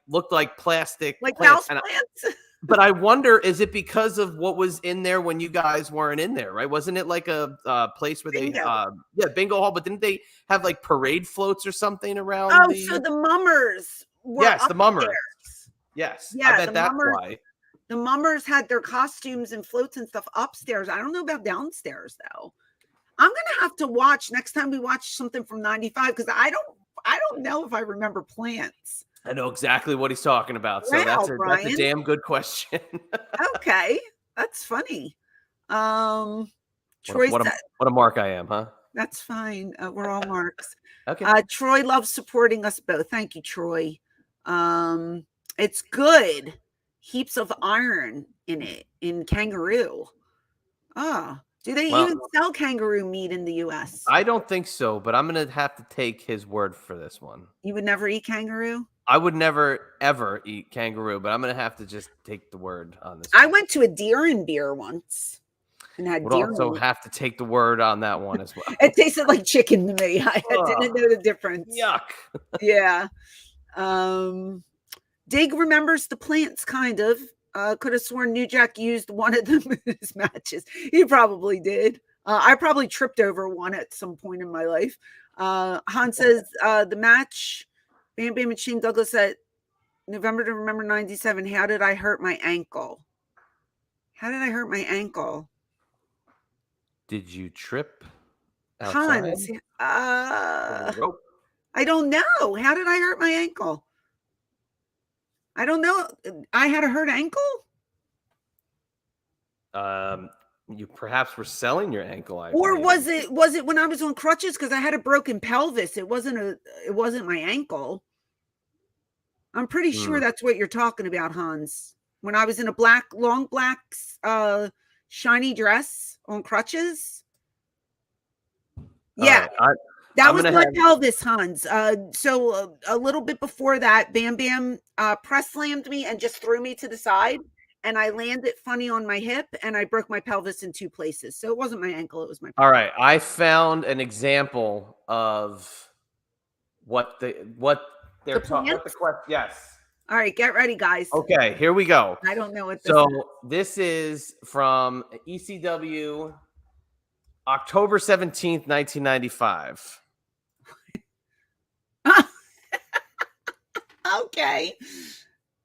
looked like plastic, like house plants. But I wonder, is it because of what was in there when you guys weren't in there, right? Wasn't it like a place where bingo. Bingo hall, but didn't they have like parade floats or something around? Oh, so the mummers were the mummers. Yes. Yeah, I bet that's why. The mummers had their costumes and floats and stuff upstairs. I don't know about downstairs though. I'm gonna have to watch next time we watch something from 95 because I don't know if I remember plants. I know exactly what he's talking about. So that's a damn good question. Okay. That's funny. Troy what a mark I am, huh? That's fine. We're all marks. Okay. Troy loves supporting us both. Thank you, Troy. It's good heaps of iron in it in kangaroo. Oh, do they Well, even sell kangaroo meat in the US? I don't think so, but I'm going to have to take his word for this one. You would never eat kangaroo? I would never, ever eat kangaroo, but I'm going to have to just take the word on this I one. went to a deer and beer once and had Would deer also meat. have to take the word on that one as well. It tasted like chicken to me. I didn't know the difference. Yuck. Yeah. Dig remembers the plants, kind of. Could have sworn New Jack used one of them in his matches. He probably did. I probably tripped over one at some point in my life. Han says the match, Bam Bam and Shane Douglas at November to Remember 97. How did I hurt my ankle? How did I hurt my ankle? Did you trip outside? Hans, Rope? I don't know. How did I hurt my ankle? I don't know. I had a hurt ankle? You perhaps were selling your ankle. Or was it when I was on crutches? Because I had a broken pelvis. It wasn't my ankle. I'm pretty sure that's what you're talking about, Hans. When I was in a long black shiny dress on crutches. Yeah. Right, that was my pelvis, Hans. So a little bit before that, Bam Bam press slammed me and just threw me to the side. And I landed funny on my hip, and I broke my pelvis in 2 places. So it wasn't my ankle; it was my pelvis. All right, I found an example of what they're talking. What the question? Yes. All right, get ready, guys. Okay, here we go. I don't know what this is. This is from ECW, October 17th, 1995. Okay.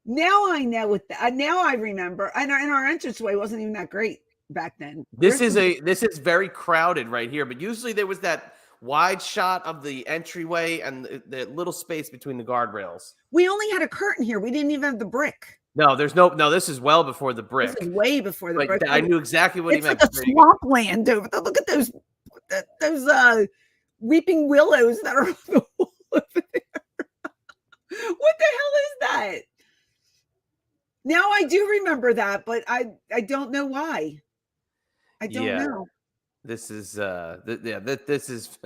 Now I know what now I remember. And our entranceway wasn't even that great back then. This is very crowded right here, but usually there was that wide shot of the entryway and the little space between the guardrails. We only had a curtain here. We didn't even have the brick. No, this is well before the brick. This is way before the brick. I knew exactly what he meant. It's like a swampland over there. Look at those weeping willows that are on the wall over there. What the hell is that? Now I do remember that, but I don't know why. I don't know. This is this is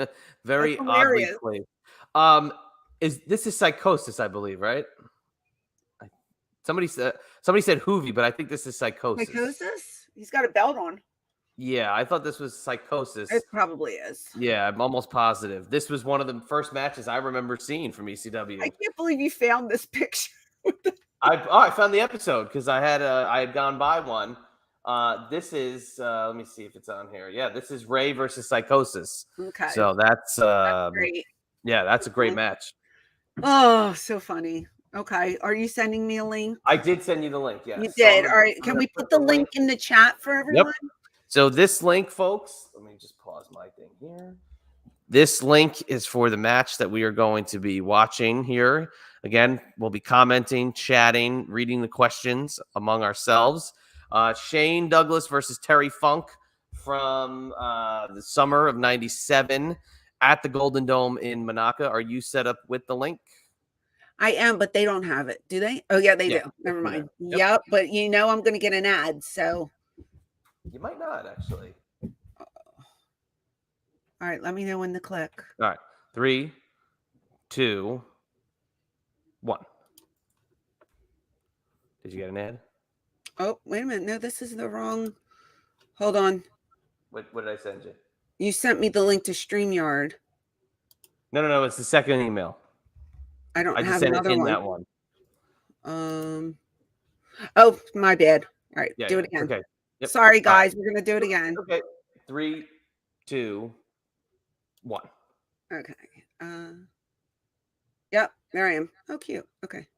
very oddly placed. This is Psychosis, I believe, right? Somebody said Hoovy, but I think this is Psychosis. Psychosis? He's got a belt on. Yeah, I thought this was Psychosis. It probably is. Yeah, I'm almost positive. This was one of the first matches I remember seeing from ECW. I can't believe you found this picture. I found the episode because I had gone by one. This is let me see if it's on here. Yeah, this is Ray versus Psychosis. Okay. So that's great. Yeah, that's a great match. Oh, so funny. Okay. Are you sending me a link? I did send you the link, yes. You did. All right. Can we put the link in the chat for everyone? Yep. So this link, folks, let me just pause my thing here. This link is for the match that we are going to be watching here. Again, we'll be commenting, chatting, reading the questions among ourselves. Shane Douglas versus Terry Funk from the summer of 97 at the Golden Dome in Monaco. Are you set up with the link? I am, but they don't have it. Do they? Oh, yeah, they do. Never mind. Yep, but I'm going to get an ad, so. You might not, actually. All right, let me know when to click. All right. 3, 2, 1. Did you get an ad? Oh, wait a minute. No, this is the wrong. Hold on. What did I send you? You sent me the link to StreamYard. No. It's the second email. I have another one. That one. Oh, my bad. All right, do it again. Okay. Yep. Sorry, guys. We're going to do it again. Okay. 3, 2, 1. Okay. Yep, there I am. Oh, cute. Okay.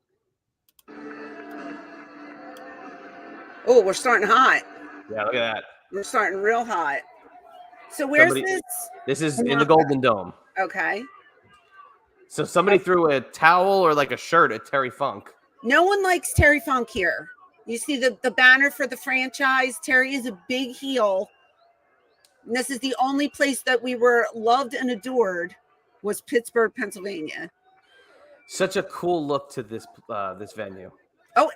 Oh, we're starting hot. Yeah, look at that. We're starting real hot. So where's this? This is in the Golden Dome. Okay. So somebody threw a towel or like a shirt at Terry Funk. No one likes Terry Funk here. You see the banner for the franchise. Terry is a big heel. And this is the only place that we were loved and adored was Pittsburgh, Pennsylvania. Such a cool look to this venue. Oh,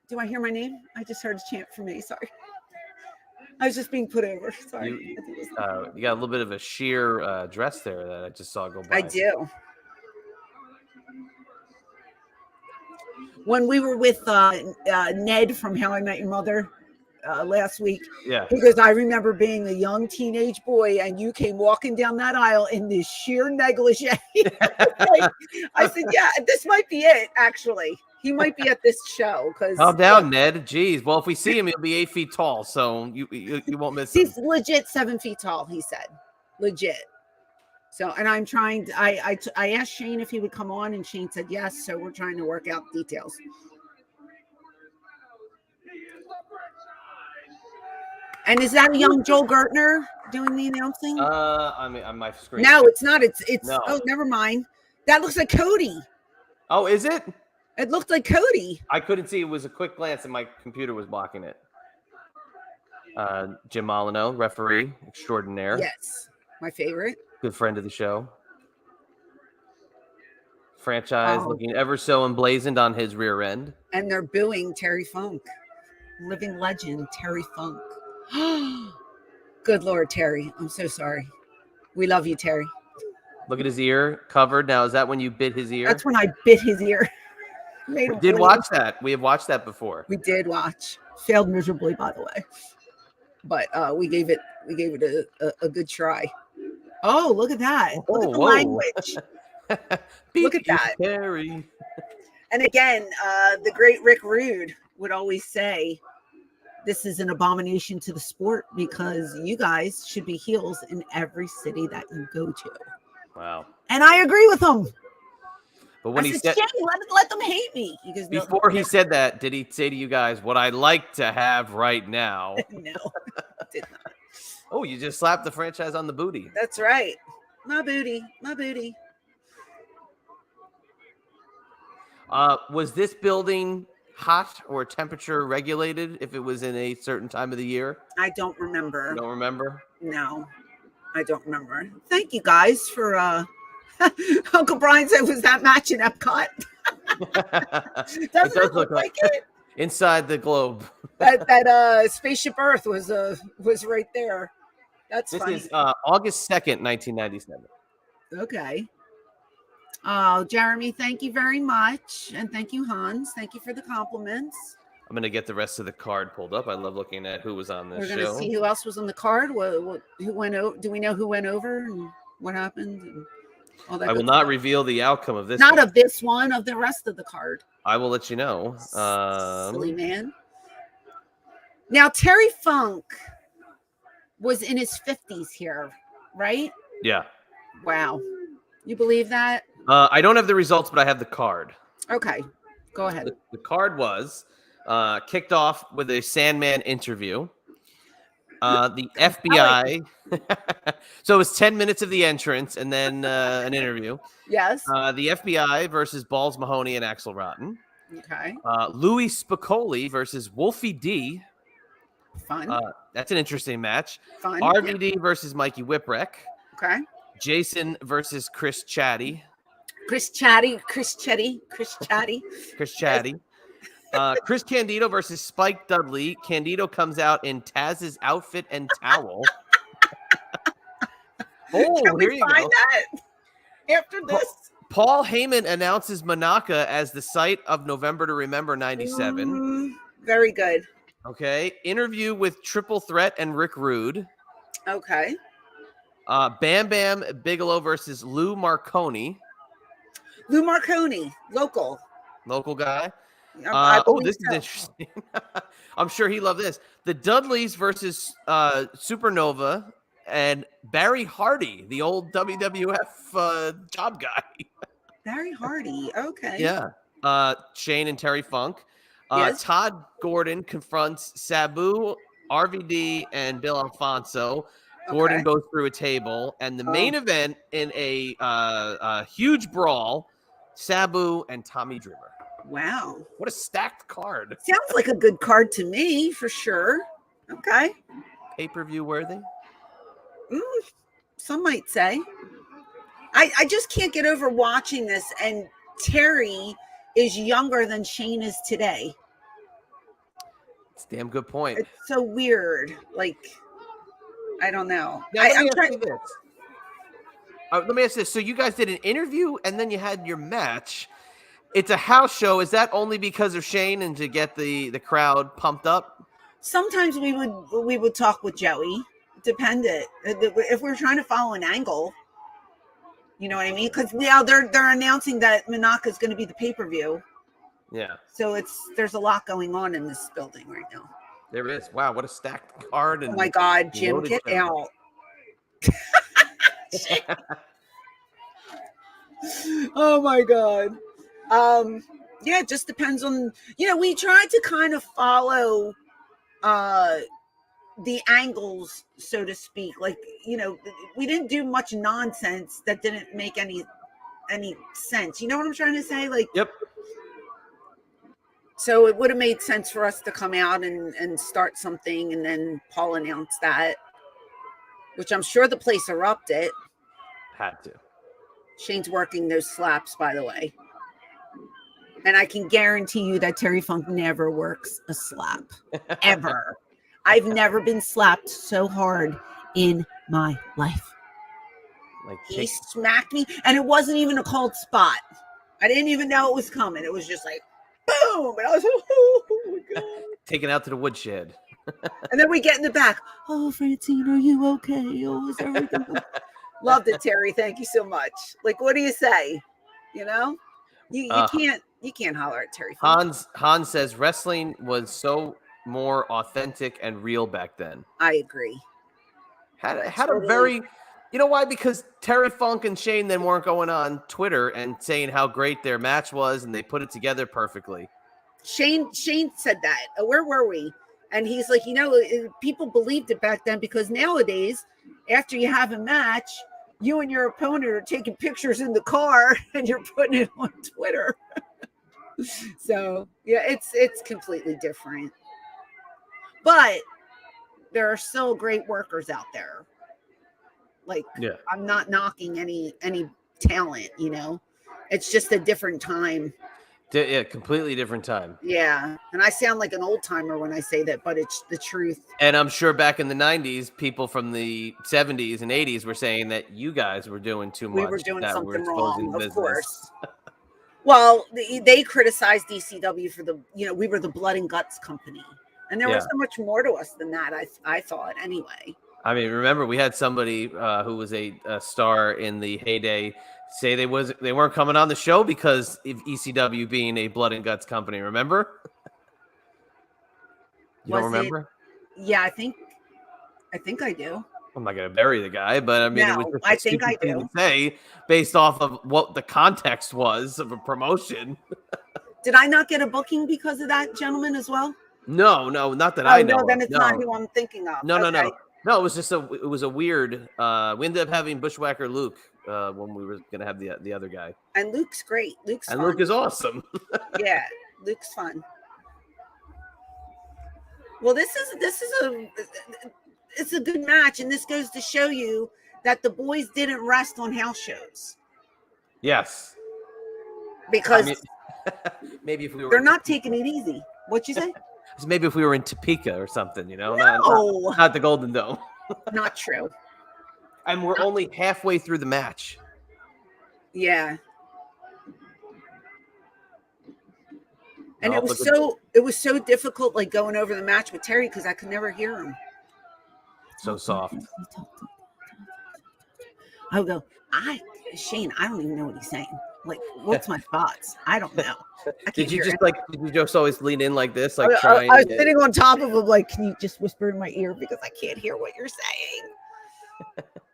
Do I hear my name? I just heard a chant for me. Sorry. I was just being put over. Sorry. You got a little bit of a sheer dress there that I just saw go by. I do. When we were with Ned from How I Met Your Mother last week, Yeah. he goes, I remember being a young teenage boy and you came walking down that aisle in this sheer negligee. I said, yeah, this might be it, actually. He might be at this show. Calm down, Ned. Jeez. Well, if we see him, he'll be 8 feet tall, so you won't miss him. He's legit 7 feet tall, he said. Legit. So, and I'm trying to, I asked Shane if he would come on, and Shane said yes. So we're trying to work out details. And is that a young Joel Gertner doing the announcing? I'm on my screen. No, it's not. It's no. Oh, never mind. That looks like Cody. Oh, is it? It looked like Cody. I couldn't see. It was a quick glance, and my computer was blocking it. Jim Molyneux, referee extraordinaire. Yes, my favorite. Good friend of the show. Franchise looking ever so emblazoned on his rear end. And they're booing Terry Funk. Living legend, Terry Funk. Good Lord, Terry. I'm so sorry. We love you, Terry. Look at his ear covered. Now, is that when you bit his ear? That's when I bit his ear. We did watch that. We have watched that before. We did watch. Failed miserably, by the way. But we gave it a good try. Oh, look at that. Look at the language. Look at that. Terry. And again, the great Rick Rude would always say, this is an abomination to the sport because you guys should be heels in every city that you go to. Wow. And I agree with him. But when I he said, let them hate me. He goes, before he said that, did he say to you guys, what I'd like to have right now? No, did not. Oh, you just slapped the franchise on the booty. That's right. My booty. My booty. Was this building hot or temperature regulated if it was in a certain time of the year? I don't remember. You don't remember? No, I don't remember. Thank you guys for Uncle Brian said, was that match in Epcot? Doesn't it look like it? Inside the globe. that Spaceship Earth was right there. That's this funny. Is August 2nd, 1997. Okay. Oh, Jeremy, thank you very much. And thank you, Hans. Thank you for the compliments. I'm going to get the rest of the card pulled up. I love looking at who was on this show. We're going to see who else was on the card. Who went over? Do we know who went over and what happened? And all that. I will not reveal the outcome of this. Not of this one, of the rest of the card. I will let you know. Silly man. Now, Terry Funk was in his 50s here, right? Yeah. Wow. You believe that? I don't have the results, but I have the card. Okay. Go ahead. The card was kicked off with a Sandman interview. The FBI. So it was 10 minutes of the entrance and then an interview. Yes. The FBI versus Balls Mahoney and Axl Rotten. Okay. Louis Spicoli versus Wolfie D. Fun. That's an interesting match. Fun. RVD versus Mikey Whipwreck. Okay. Jason versus Chris Chatty. Chris Chatty. Chris Candido versus Spike Dudley. Candido comes out in Taz's outfit and towel. Can we find that after this? Paul Heyman announces Monaca as the site of November to Remember 97. Very good. Okay. Interview with Triple Threat and Rick Rude. Okay. Bam Bam Bigelow versus Lou Marconi. Lou Marconi, local guy. This is interesting. I'm sure he loved this. The Dudleys versus Supernova and Barry Hardy, the old WWF job guy. Barry Hardy. Okay. Yeah. Shane and Terry Funk. Yes. Todd Gordon confronts Sabu, RVD, and Bill Alfonso. Gordon goes through a table, and the main event in a huge brawl, Sabu and Tommy Dreamer. Wow. What a stacked card. Sounds like a good card to me, for sure. Okay. Pay-per-view worthy? Some might say. I just can't get over watching this, and Terry is younger than Shane is today. It's a damn good point. It's so weird. Like, I don't know. Now, let me I'm ask trying. you this. Let me ask this. So you guys did an interview and then you had your match. It's a house show. Is that only because of Shane and to get the crowd pumped up? Sometimes we would talk with Joey. Depended if we were trying to follow an angle. You know what I mean? Because now they're announcing that Monaco is going to be the pay-per-view. Yeah. So there's a lot going on in this building right now. There is. Wow, what a stacked card. And oh my God, Jim, get show. out. Oh my God. Yeah, it just depends on, we tried to kind of follow the angles, so to speak. Like, we didn't do much nonsense that didn't make any sense. You know what I'm trying to say? Like, Yep. So it would have made sense for us to come out and start something, and then Paul announced that, which I'm sure the place erupted. Had to. Shane's working those slaps, by the way. And I can guarantee you that Terry Funk never works a slap, ever. I've never been slapped so hard in my life. Like he smacked me, and it wasn't even a cold spot. I didn't even know it was coming. It was just like, boom. And I was like, oh my God. Taken out to the woodshed. And then we get in the back. Oh, Francine, are you okay? Oh, is everything okay? Loved it, Terry. Thank you so much. Like, what do you say? You can't holler at Terry Funk. Hans says wrestling was so more authentic and real back then. I agree. Had a very, you know why? Because Terry Funk and Shane then weren't going on Twitter and saying how great their match was, and they put it together perfectly. Shane said that. Where were we? And he's like, people believed it back then, because nowadays, after you have a match, you and your opponent are taking pictures in the car and you're putting it on Twitter. So yeah, it's completely different. But there are still great workers out there. Like, yeah. I'm not knocking any talent, It's just a different time. Yeah, completely different time. Yeah, and I sound like an old timer when I say that, but it's the truth. And I'm sure back in the 90s, people from the 70s and 80s were saying that you guys were doing too much. We were doing something wrong, of business. Course. Well, they criticized DCW for we were the blood and guts company. And there was so much more to us than that, I thought, anyway. I mean, remember, we had somebody who was a star in the heyday say they weren't coming on the show because of ECW being a blood and guts company. Remember? You don't remember? Yeah, I think I do. I'm not going to bury the guy, but I mean, no, it was just I think I do. To say based off of what the context was of a promotion. Did I not get a booking because of that, gentleman, as well? No, not that I know. No, then it's not who I'm thinking of. No. No, it was just a weird. We ended up having Bushwhacker Luke when we were gonna have the other guy. And Luke's great. Fun. Luke is awesome. Yeah, Luke's fun. Well, it's a good match, and this goes to show you that the boys didn't rest on house shows. Yes. Because maybe if we were, they're not taking it easy. What'd you say? Maybe if we were in Topeka or something, No. not the Golden Dome. Not true. And we're only halfway through the match. Yeah. And it was so difficult, like, going over the match with Terry, because I could never hear him. So soft. I would go, Shane, I don't even know what he's saying. Like, what's my thoughts? I don't know. Did you just always lean in like this? Like, I was sitting on top of him, like, can you just whisper in my ear because I can't hear what you're saying?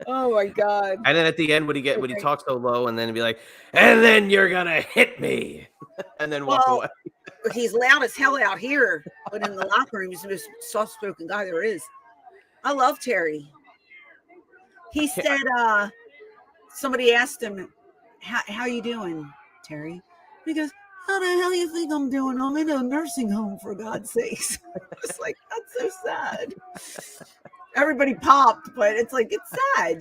Oh my God. And then at the end, would he talk so low, and then he'd be like, and then you're gonna hit me, and then walk away. He's loud as hell out here, but in the locker room, he's the most soft-spoken guy there is. I love Terry. He said, somebody asked him, how you doing, Terry? He goes, how the hell do you think I'm doing? I'm in a nursing home, for God's sakes. It's like, that's so sad. Everybody popped, but it's like, it's sad,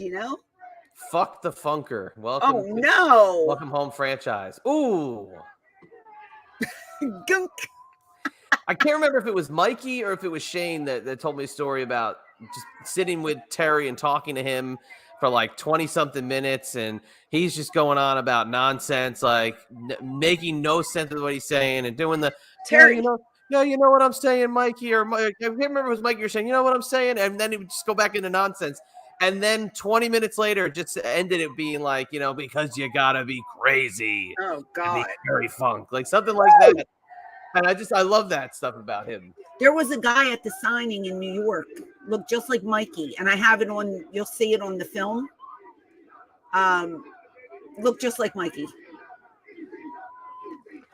Fuck the Funker. Welcome. Oh, no. Welcome home franchise. Ooh. Gunk. I can't remember if it was Mikey or if it was Shane that told me a story about just sitting with Terry and talking to him for like 20 something minutes. And he's just going on about nonsense, like making no sense of what he's saying and doing the, Terry. you know what I'm saying, Mikey, or I can't remember if it was Mikey or saying, you know what I'm saying? And then he would just go back into nonsense. And then 20 minutes later, it just ended it being like, because you gotta be crazy. Oh God. Terry Funk, like something like that. And I love that stuff about him. There was a guy at the signing in New York, looked just like Mikey, and I have it on. You'll see it on the film. Looked just like Mikey.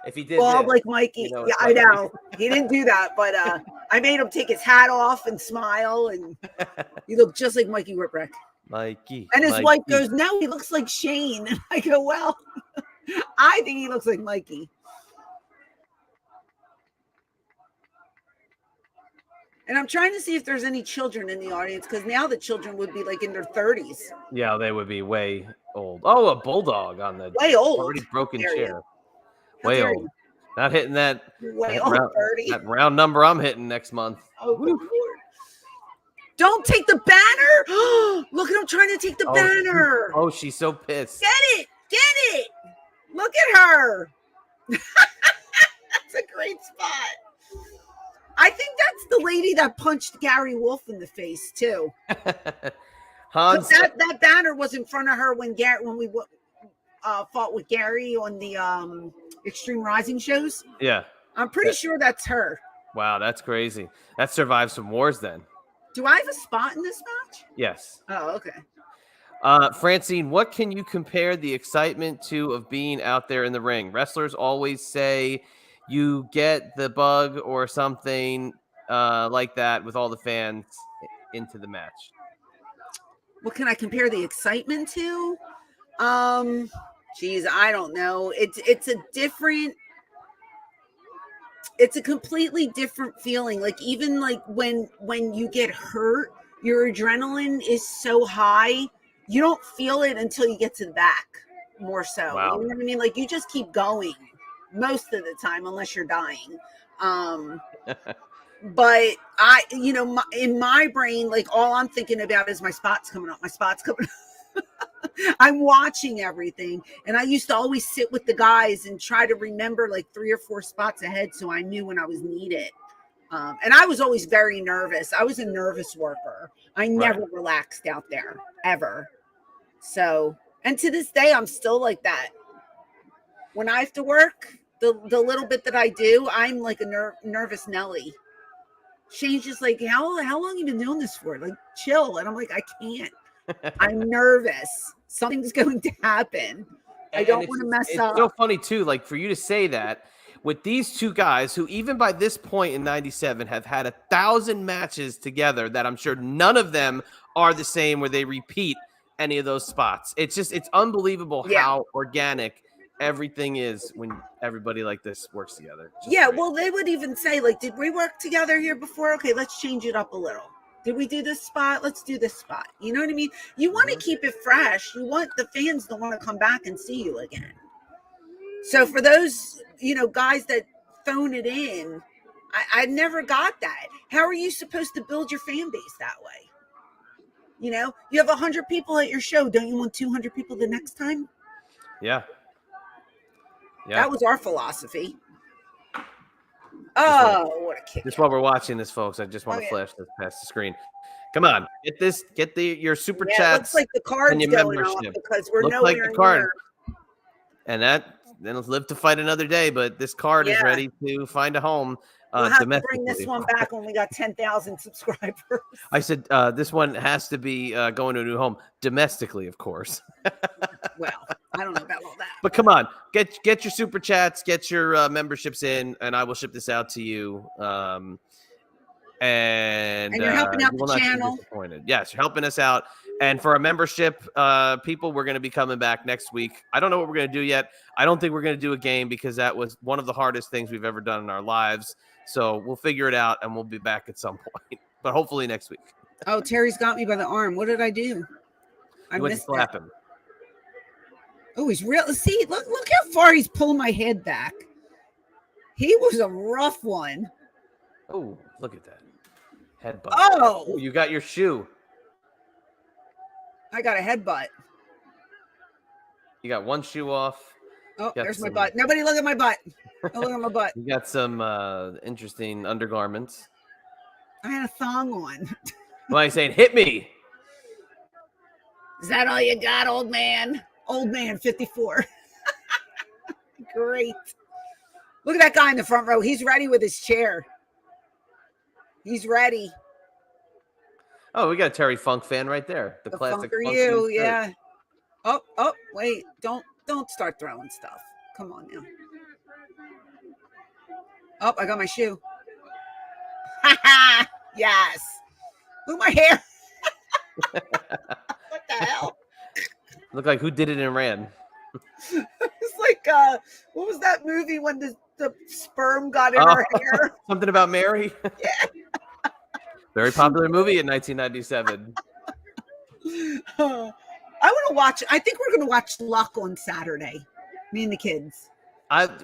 If he did, bald like Mikey, yeah, I know he didn't do that, but I made him take his hat off and smile, and he looked just like Mikey Whipwreck. Mikey. And his wife goes, "No, he looks like Shane." And I go, "Well, I think he looks like Mikey." And I'm trying to see if there's any children in the audience, because now the children would be like in their 30s. Yeah, they would be way old. Oh, a bulldog on the way old, already broken chair. Way old. You? Not hitting that, way old, that round number I'm hitting next month. Oh, good Lord. Don't take the banner. Look at him trying to take the banner. Oh, she's so pissed. Get it. Look at her. That's a great spot. I think that's the lady that punched Gary Wolf in the face too. Hans, that banner was in front of her when we fought with Gary on the Extreme Rising shows. Yeah, I'm pretty sure that's her. Wow, that's crazy. That survived some wars then. Do I have a spot in this match? Yes. Oh, okay. Francine, what can you compare the excitement to of being out there in the ring? Wrestlers always say you get the bug or something like that with all the fans into the match. What can I compare the excitement to? Geez, I don't know. It's a completely different feeling. Like even like when you get hurt, your adrenaline is so high, you don't feel it until you get to the back more so. Wow. You know what I mean? Like you just keep going most of the time, unless you're dying. But in my brain, like all I'm thinking about is my spot's coming up. I'm watching everything. And I used to always sit with the guys and try to remember like 3 or 4 spots ahead, so I knew when I was needed. And I was always very nervous. I was a nervous worker. I never relaxed out there, ever. So, and to this day, I'm still like that. When I have to work, the little bit that I do, I'm like a nervous Nelly. Shane's just like, how long you been doing this for? Like, chill. And I'm like, I can't. I'm nervous. Something's going to happen. I don't want to mess up. It's so funny, too, like for you to say that with these two guys who even by this point in 97 have had 1,000 matches together that I'm sure none of them are the same where they repeat any of those spots. It's unbelievable how organic everything is when everybody like this works together. Yeah, well, they would even say, like, did we work together here before? Okay, let's change it up a little. Did we do this spot? Let's do this spot. You know what I mean? You want to keep it fresh. You want the fans to want to come back and see you again. So for those, guys that phone it in, I never got that. How are you supposed to build your fan base that way? You have 100 people at your show. Don't you want 200 people the next time? Yeah. That was our philosophy. Oh, what a kick. Just while we're watching this, folks, I just want to flash this past the screen. Come on, get your super chats. Looks like the card's going off because we're nowhere near. And then let's live to fight another day, but this card is ready to find a home. We'll have to bring this one back when we got 10,000 subscribers. I said this one has to be going to a new home domestically, of course. Well, I don't know about all that. But come on, get your super chats, get your memberships in, and I will ship this out to you. And you're helping out the channel. Yes, you're helping us out. And for our membership people, we're going to be coming back next week. I don't know what we're going to do yet. I don't think we're going to do a game because that was one of the hardest things we've ever done in our lives. So we'll figure it out and we'll be back at some point, but hopefully next week. Oh, Terry's got me by the arm. What did I do? I missed slap him. Oh, he's real. See, look how far he's pulling my head back. He was a rough one. Oh, look at that. Headbutt. Oh, Ooh, you got your shoe. I got a headbutt. You got one shoe off. Oh, Got there's my some- butt. Nobody look at my butt. Oh, look at my butt. You got some interesting undergarments. I had a thong on. Why are you saying, hit me? Is that all you got, old man? Old man, 54. Great. Look at that guy in the front row. He's ready with his chair. He's ready. Oh, we got a Terry Funk fan right there. The classic Funk are Funk you, shirt. yeah. Oh, wait. Don't start throwing stuff. Come on now. Oh, I got my shoe. Yes. Look at my hair. What the hell? Look like who did it and ran. It's like what was that movie when the sperm got in her hair? Something about Mary. Yeah. Very popular movie in 1997. I want to watch. I think we're going to watch Luck on Saturday. Me and the kids.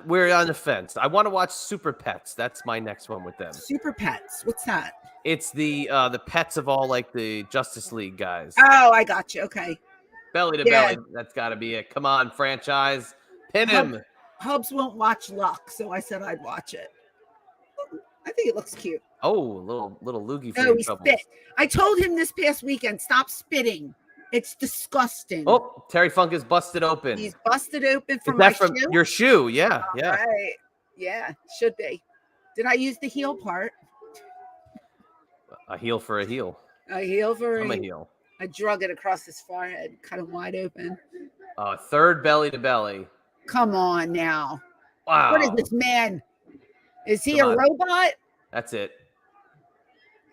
We're on the fence. I want to watch Super Pets. That's my next one with them. Super Pets. What's that? It's the pets of all like the Justice League guys. Oh, I got you. Okay. Belly to belly. That's got to be it. Come on, franchise. Pin him. Hubs won't watch Luck, so I said I'd watch it. I think it looks cute. Oh, little loogie. Oh, he spit. I told him this past weekend, stop spitting. It's disgusting. Oh, Terry Funk is busted open. He's busted open from Is that my from shoe? your shoe? Yeah, yeah. Right. Yeah, should be. Did I use the heel part? A heel for a heel. A heel for I'm a heel. I drug it across his forehead, cut him wide open. Third belly to belly. Come on now. Wow. What is this man? Is he a robot? That's it.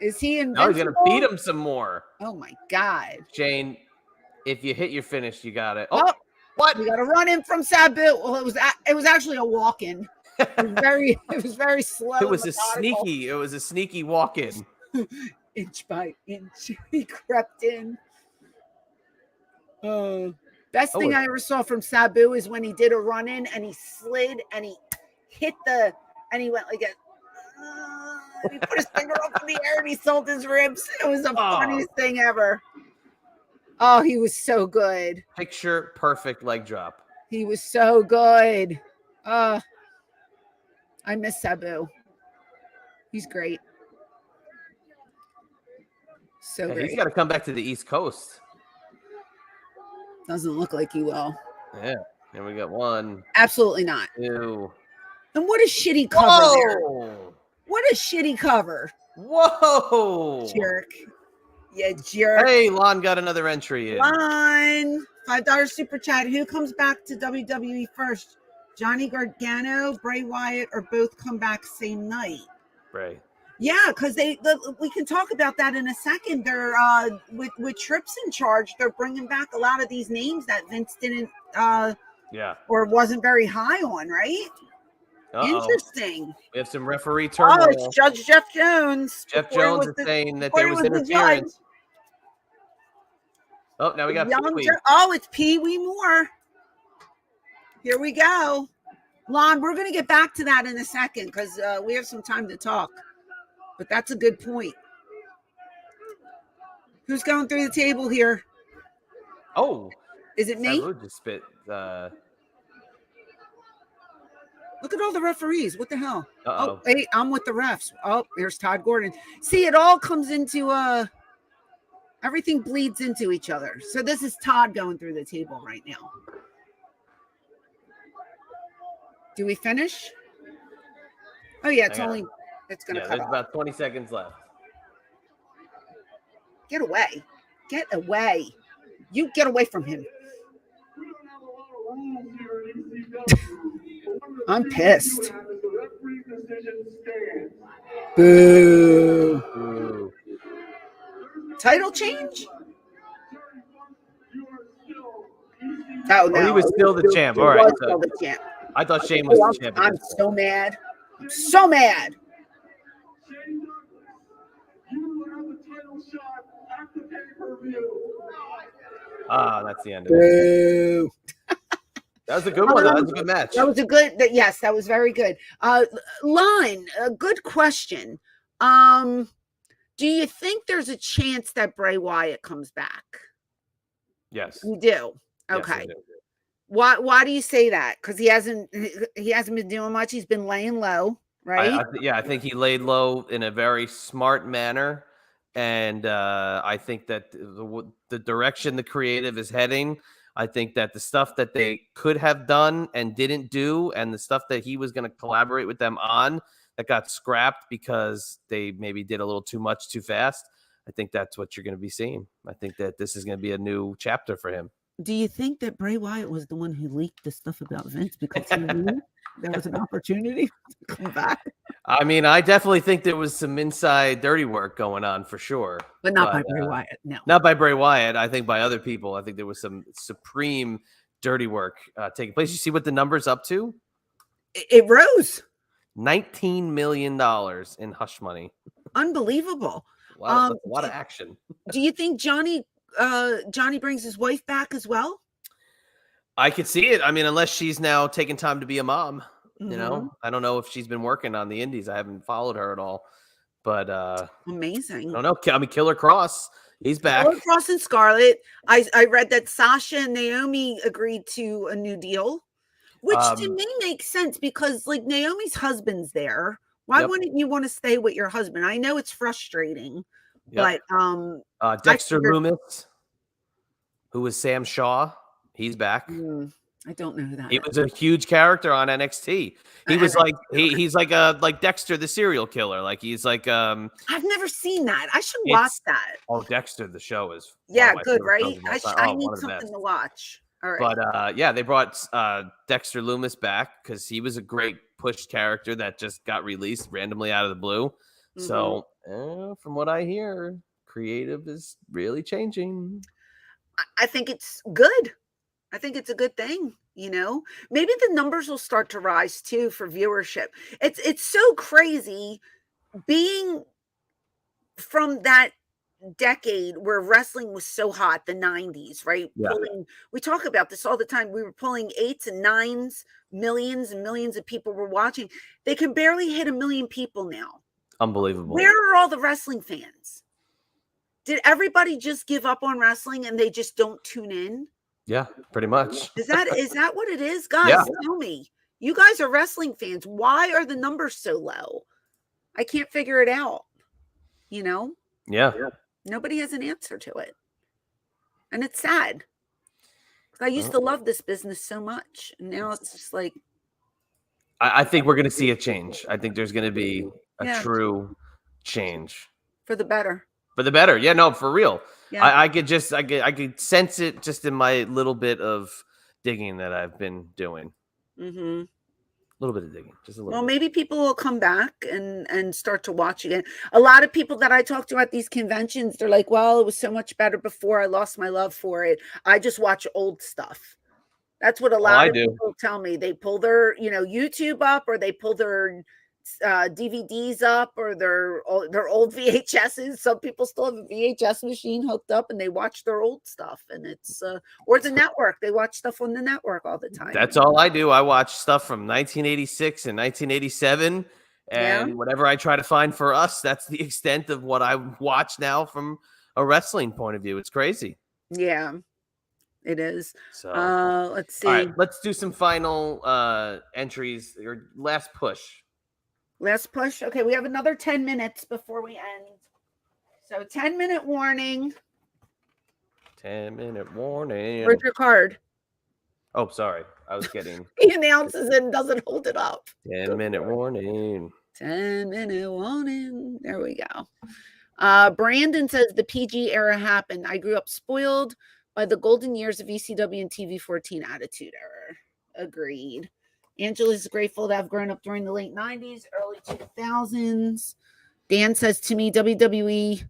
Is he invincible? Now he's gonna beat him some more. Oh my God. Shane, if you hit your finish, you got it. Oh, what? We got to run in from Sabu. Well, it was actually a walk-in. It was very slow. It was a sneaky walk-in. Inch by inch, he crept in. Best thing I ever saw from Sabu is when he did a run-in and he slid and he hit and he went like he put his finger up in the air and he sold his ribs. It was the funniest thing ever. Oh, he was so good. Picture perfect leg drop. He was so good. I miss Sabu. He's great. So great. He's got to come back to the East Coast. Doesn't look like he will. Yeah. And we got 1. Absolutely not. 2. And what a shitty cover there. What a shitty cover. Whoa. Jerk. Yeah, jerk. Hey, Lon got another entry in. Lon. $5 super chat. Who comes back to WWE first? Johnny Gargano, Bray Wyatt, or both come back same night? Bray. Yeah, because we can talk about that in a second. They're with Trips in charge, they're bringing back a lot of these names that Vince didn't or wasn't very high on, right? Interesting. We have some referee turmoil. Oh, it's Judge Jeff Jones. Jeff Jones is saying that there was interference. Oh, now we got Pee Wee. It's Pee Wee Moore. Here we go. Lon, we're going to get back to that in a second because we have some time to talk. But that's a good point. Who's going through the table here? Oh. Is it me? Just spit. Look at all the referees. What the hell? Uh-oh. Oh, hey, I'm with the refs. Oh, there's Todd Gordon. See, it all comes into everything bleeds into each other. So this is Todd going through the table right now. Do we finish? Oh yeah, it's gonna cut there's off. about 20 seconds left. Get away. Get away. You get away from him. I'm pissed. Boo. Ooh. Title change? Oh, no. He was still the champ. All right. So the champ. I thought Shane was the champ. I'm so mad. I'm so mad. That's the end of it. That was a good one. That was a good match. That was a good. Yes, that was very good. Line. A good question. Do you think there's a chance that Bray Wyatt comes back? Yes. You do. Yes, I Okay. do. Why do you say that? Because he hasn't been doing much. He's been laying low, right? I think he laid low in a very smart manner, and I think that the direction the creative is heading, I think that the stuff that they could have done and didn't do, and the stuff that he was going to collaborate with them on that got scrapped because they maybe did a little too much too fast. I think that's what you're going to be seeing. I think that this is going to be a new chapter for him. Do you think that Bray Wyatt was the one who leaked the stuff about Vince because he knew there was an opportunity to come back? I mean, I definitely think there was some inside dirty work going on for sure. But not by Bray Wyatt, no. Not by Bray Wyatt. I think by other people. I think there was some supreme dirty work taking place. You see what the number's up to? It rose. $19 million in hush money. Unbelievable. Wow, that's a lot of action. Do you think Johnny brings his wife back as well? I could see it. I mean, unless she's now taking time to be a mom. Mm-hmm. You know, I don't know if she's been working on the indies. I haven't followed her at all. But amazing. I don't know. I mean, Killer Cross, he's back. Killer Cross and Scarlett. I read that Sasha and Naomi agreed to a new deal, which to me makes sense because like Naomi's husband's there. Why wouldn't you want to stay with your husband? I know it's frustrating, but Dexter Loomis, who was Sam Shaw, he's back. I don't know who that he is. was a huge character on NXT. He was like he's like Dexter the serial killer. Like he's like I've never seen that. I should watch that. Oh, Dexter the show is good, right? I need something to watch. All right. But they brought Dexter Loomis back because he was a great push character that just got released randomly out of the blue. Mm-hmm. So from what I hear, creative is really changing. I think it's good. I think it's a good thing, you know. Maybe the numbers will start to rise too for viewership. It's so crazy being from that decade where wrestling was so hot, the 90s, right? Yeah. We talk about this all the time. We were pulling 8s and 9s, millions and millions of people were watching. They can barely hit 1 million people now. Unbelievable. Where are all the wrestling fans? Did everybody just give up on wrestling and they just don't tune in? Yeah, pretty much. Is that what it is? Guys, tell me. You guys are wrestling fans. Why are the numbers so low? I can't figure it out. You know? Yeah. Nobody has an answer to it. And it's sad. I used to love this business so much. And now it's just like. I think we're going to see a change. I think there's going to be a true change. For the better. For the better. Yeah, no, for real. Yeah. I could sense it just in my little bit of digging that I've been doing. Mm-hmm. A little bit of digging, just a little. Well, bit. Maybe people will come back and start to watch again. A lot of people that I talk to at these conventions, they're like, "Well, it was so much better before. I lost my love for it. I just watch old stuff." That's what a lot of people tell me. They pull their, YouTube up, or they pull their DVDs up, or their old VHSs. Some people still have a VHS machine hooked up and they watch their old stuff, and it's or the network. They watch stuff on the network all the time. That's all I do. I watch stuff from 1986 and 1987, and whatever I try to find for us, that's the extent of what I watch now from a wrestling point of view. It's crazy. Yeah, it is. So let's see. All right, let's do some final entries or last push. Last push. Okay, we have another 10 minutes before we end. So 10-minute warning. 10-minute warning. Where's your card? Oh, sorry. I was getting. He announces it and doesn't hold it up. 10-minute warning. 10-minute warning. There we go. Brandon says the PG era happened. I grew up spoiled by the golden years of ECW and TV14 attitude era. Agreed. Angela's grateful to have grown up during the late 90s, early 2000s. Dan says to me, WWE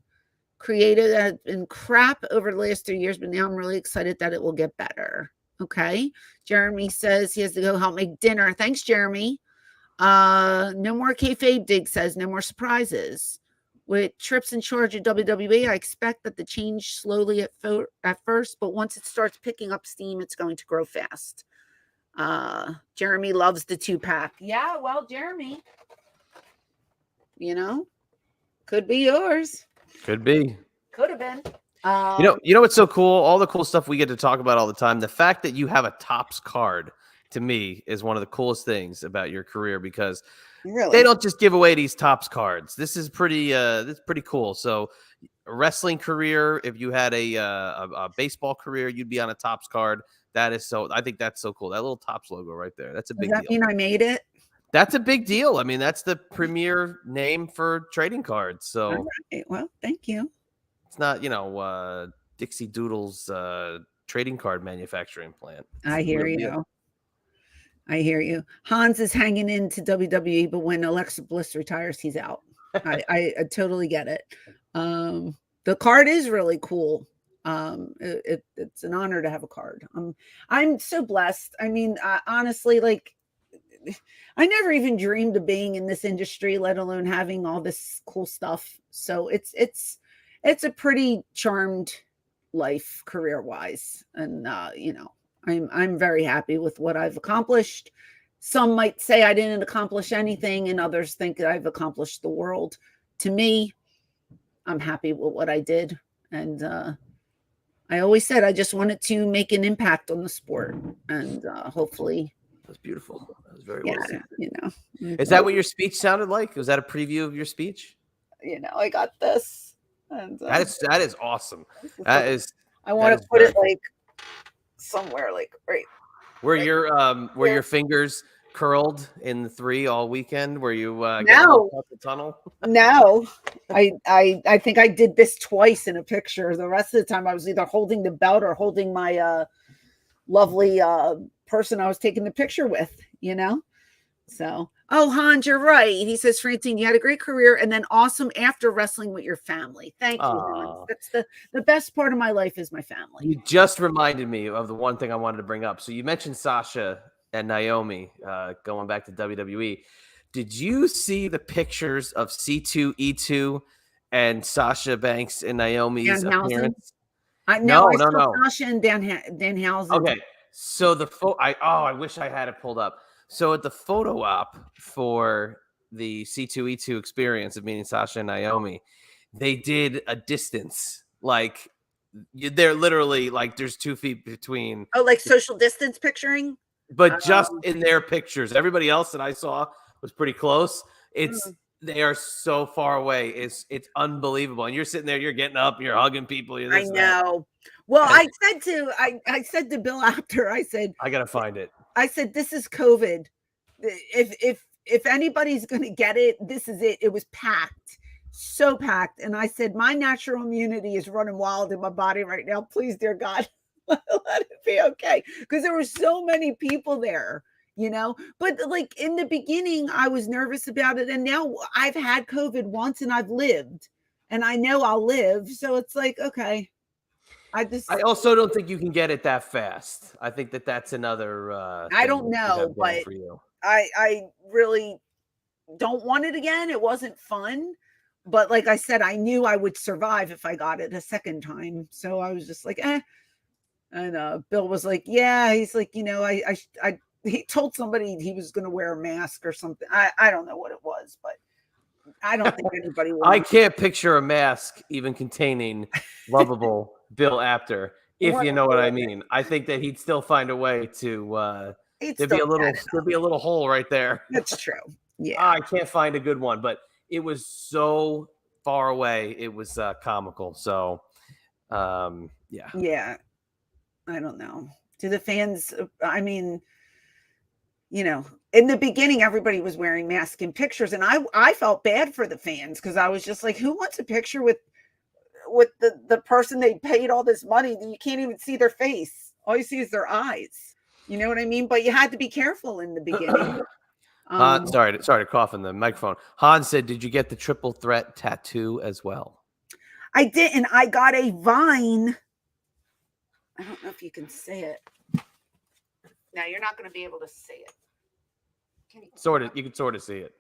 created has been crap over the last 3 years, but now I'm really excited that it will get better. Okay. Jeremy says he has to go help make dinner. Thanks, Jeremy. No more kayfabe. Dig says no more surprises. With Trips in charge of WWE, I expect that the change slowly at first, but once it starts picking up steam, it's going to grow fast. Jeremy loves the 2-pack. Yeah, well, Jeremy, Could be yours. Could be. Could have been. You know what's so cool? All the cool stuff we get to talk about all the time. The fact that you have a Topps card, to me, is one of the coolest things about your career, because really, they don't just give away these Topps cards. This is pretty cool. So, a wrestling career, if you had a baseball career, you'd be on a Topps card. I think that's so cool. That little Topps logo right there. That's a big deal. Does that mean I made it? That's a big deal. I mean, that's the premier name for trading cards. So, All right. Well, thank you. it's not, Dixie Doodle's trading card manufacturing plant. I hear you. I hear you. Hans is hanging into WWE, but when Alexa Bliss retires, he's out. I totally get it. The card is really cool. It's an honor to have a card. I'm so blessed. I mean, honestly, like, I never even dreamed of being in this industry, let alone having all this cool stuff. So it's a pretty charmed life career wise. And, I'm very happy with what I've accomplished. Some might say I didn't accomplish anything, and others think that I've accomplished the world. To me, I'm happy with what I did. And, I always said I just wanted to make an impact on the sport, and hopefully. That's beautiful. That was very well said. Is that what your speech sounded like? Was that a preview of your speech? I got this. And that is awesome. I want to put it like somewhere, like right where your fingers curled in the 3 all weekend. Were you no out the tunnel? No, I think I did this twice in a picture. The rest of the time I was either holding the belt or holding my lovely person I was taking the picture with, So, Hans, you're right. He says, Francine, you had a great career and then awesome after wrestling with your family. Thank you, Hans. That's the best part of my life is my family. You just reminded me of the one thing I wanted to bring up. So you mentioned Sasha and Naomi going back to WWE. Did you see the pictures of C2E2 and Sasha Banks and Naomi's appearance? No. Sasha and Danhausen. Okay. So I wish I had it pulled up. So at the photo op for the C2E2 experience of meeting Sasha and Naomi, they did a distance. Like, they're literally like there's 2 feet between. Oh, like social distance picturing? But just in their pictures. Everybody else that I saw was pretty close. They are so far away. It's unbelievable. And you're sitting there, you're getting up, you're hugging people. I know. Well, I said to Bill after, I said, I gotta find it. I said, this is COVID. If anybody's gonna get it, this is it. It was packed, so packed. And I said, my natural immunity is running wild in my body right now. Please, dear God, let it be okay. Because there were so many people there. But like in the beginning, I was nervous about it. And now I've had COVID once and I've lived and I know I'll live. So it's like, okay. I also don't think you can get it that fast. I think that's another. I don't know, but for you. I really don't want it again. It wasn't fun. But like I said, I knew I would survive if I got it a second time. So I was just like, eh. And Bill was like, yeah. He's like, he told somebody he was going to wear a mask or something. I don't know what it was, but I don't think anybody will. I can't picture a mask even containing lovable Bill Apter, if you know what I mean. I think that he'd still find a way to there'd be a little hole right there. That's true. Yeah. I can't find a good one, but it was so far away. It was comical. So yeah. Yeah. I don't know. To the fans, I mean, in the beginning, everybody was wearing masks in pictures. And I felt bad for the fans because I was just like, who wants a picture with the person they paid all this money? You can't even see their face. All you see is their eyes. You know what I mean? But you had to be careful in the beginning. Sorry to cough in the microphone. Hans said, did you get the triple threat tattoo as well? I did. And I got a vine. I don't know if you can see it. No, you're not going to be able to see it. You can sort of see it.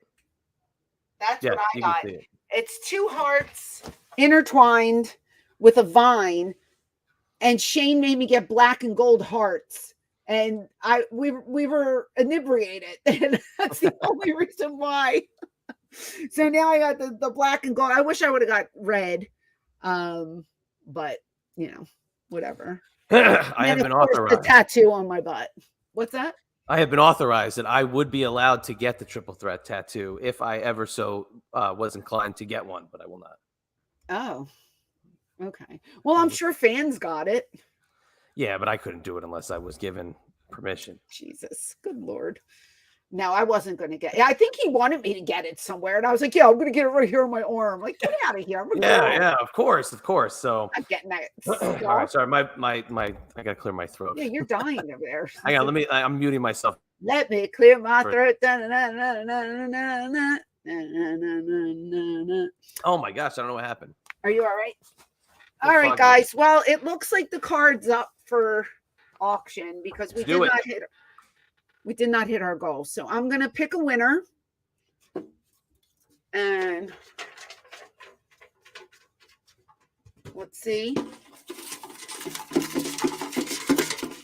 That's what I got. It's 2 hearts intertwined with a vine, and Shane made me get black and gold hearts, and we were inebriated, and that's the only reason why. So now I got the black and gold. I wish I would have got red. But whatever. I have been The authorized. tattoo on my butt. What's that? I have been authorized that I would be allowed to get the triple threat tattoo if I ever so was inclined to get one, but I will not. Oh, okay. Well, I'm sure fans got it. Yeah, but I couldn't do it unless I was given permission. Jesus, good Lord. No, I wasn't going to get it. I think he wanted me to get it somewhere. And I was like, yeah, I'm going to get it right here on my arm. Like, get out of here. Yeah, of course. So I'm getting that. all right, sorry, my I gotta clear my throat. Yeah, you're dying over there. Hang on, I'm muting myself. Let me clear my throat. Oh my gosh, I don't know what happened. Are you all right? All right, guys. Well, it looks like the card's up for auction because we did not hit our goal. So I'm gonna pick a winner. And let's see.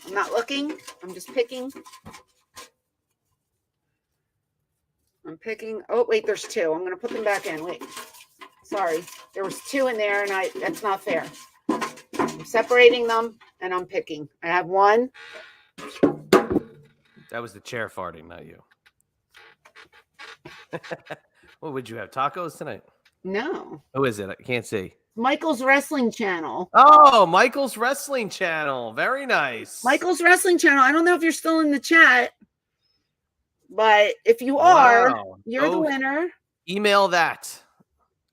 I'm not looking. I'm just picking. I'm picking. Oh, wait, there's two. I'm going to put them back in. Wait. Sorry. There was two in there, and that's not fair. I'm separating them, and I'm picking. I have one. That was the chair farting, not you. What would you have? Tacos tonight? No. Who is it? I can't see. Michael's Wrestling Channel. Oh, Michael's Wrestling Channel. Very nice. Michael's Wrestling Channel. I don't know if you're still in the chat, but if you are, you're the winner. Email that.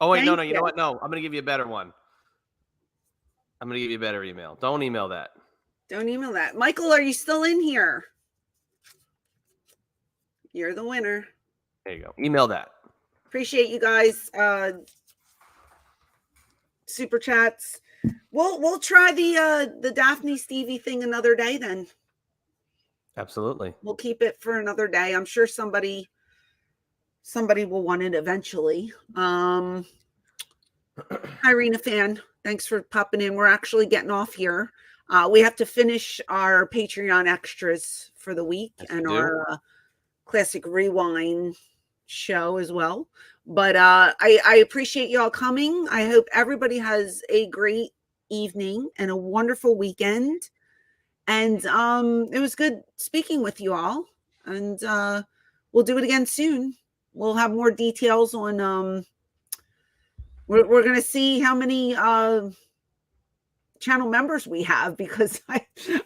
Oh, wait, no. You know what? No, I'm going to give you a better one. I'm going to give you a better email. Don't email that. Don't email that. Michael, are you still in here? You're the winner. There you go. Email that. Appreciate you guys. Super chats. We'll try the Daphne Stevie thing another day then. Absolutely. We'll keep it for another day. I'm sure somebody will want it eventually. Irina fan, thanks for popping in. We're actually getting off here. We have to finish our Patreon extras for the week and our classic rewind show as well. But I appreciate y'all coming. I hope everybody has a great evening and a wonderful weekend. And it was good speaking with you all. And we'll do it again soon. We'll have more details on we're going to see how many channel members we have, because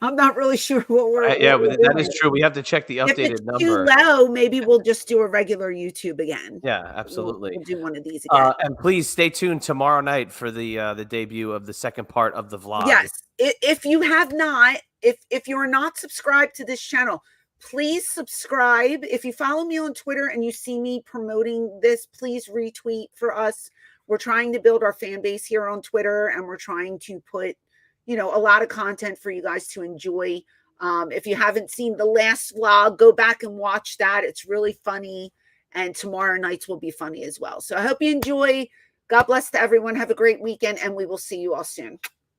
I'm not really sure what we're that is true. We have to check the updated if it's number. Too low, maybe we'll just do a regular YouTube again. Yeah, absolutely. We'll do one of these again. And please stay tuned tomorrow night for the debut of the second part of the vlog. Yes, if you have not, if you're not subscribed to this channel, please subscribe. If you follow me on Twitter and you see me promoting this, please retweet for us. We're trying to build our fan base here on Twitter, and we're trying to put a lot of content for you guys to enjoy. If you haven't seen the last vlog, go back and watch that. It's really funny. And tomorrow nights will be funny as well. So I hope you enjoy. God bless to everyone. Have a great weekend, and we will see you all soon.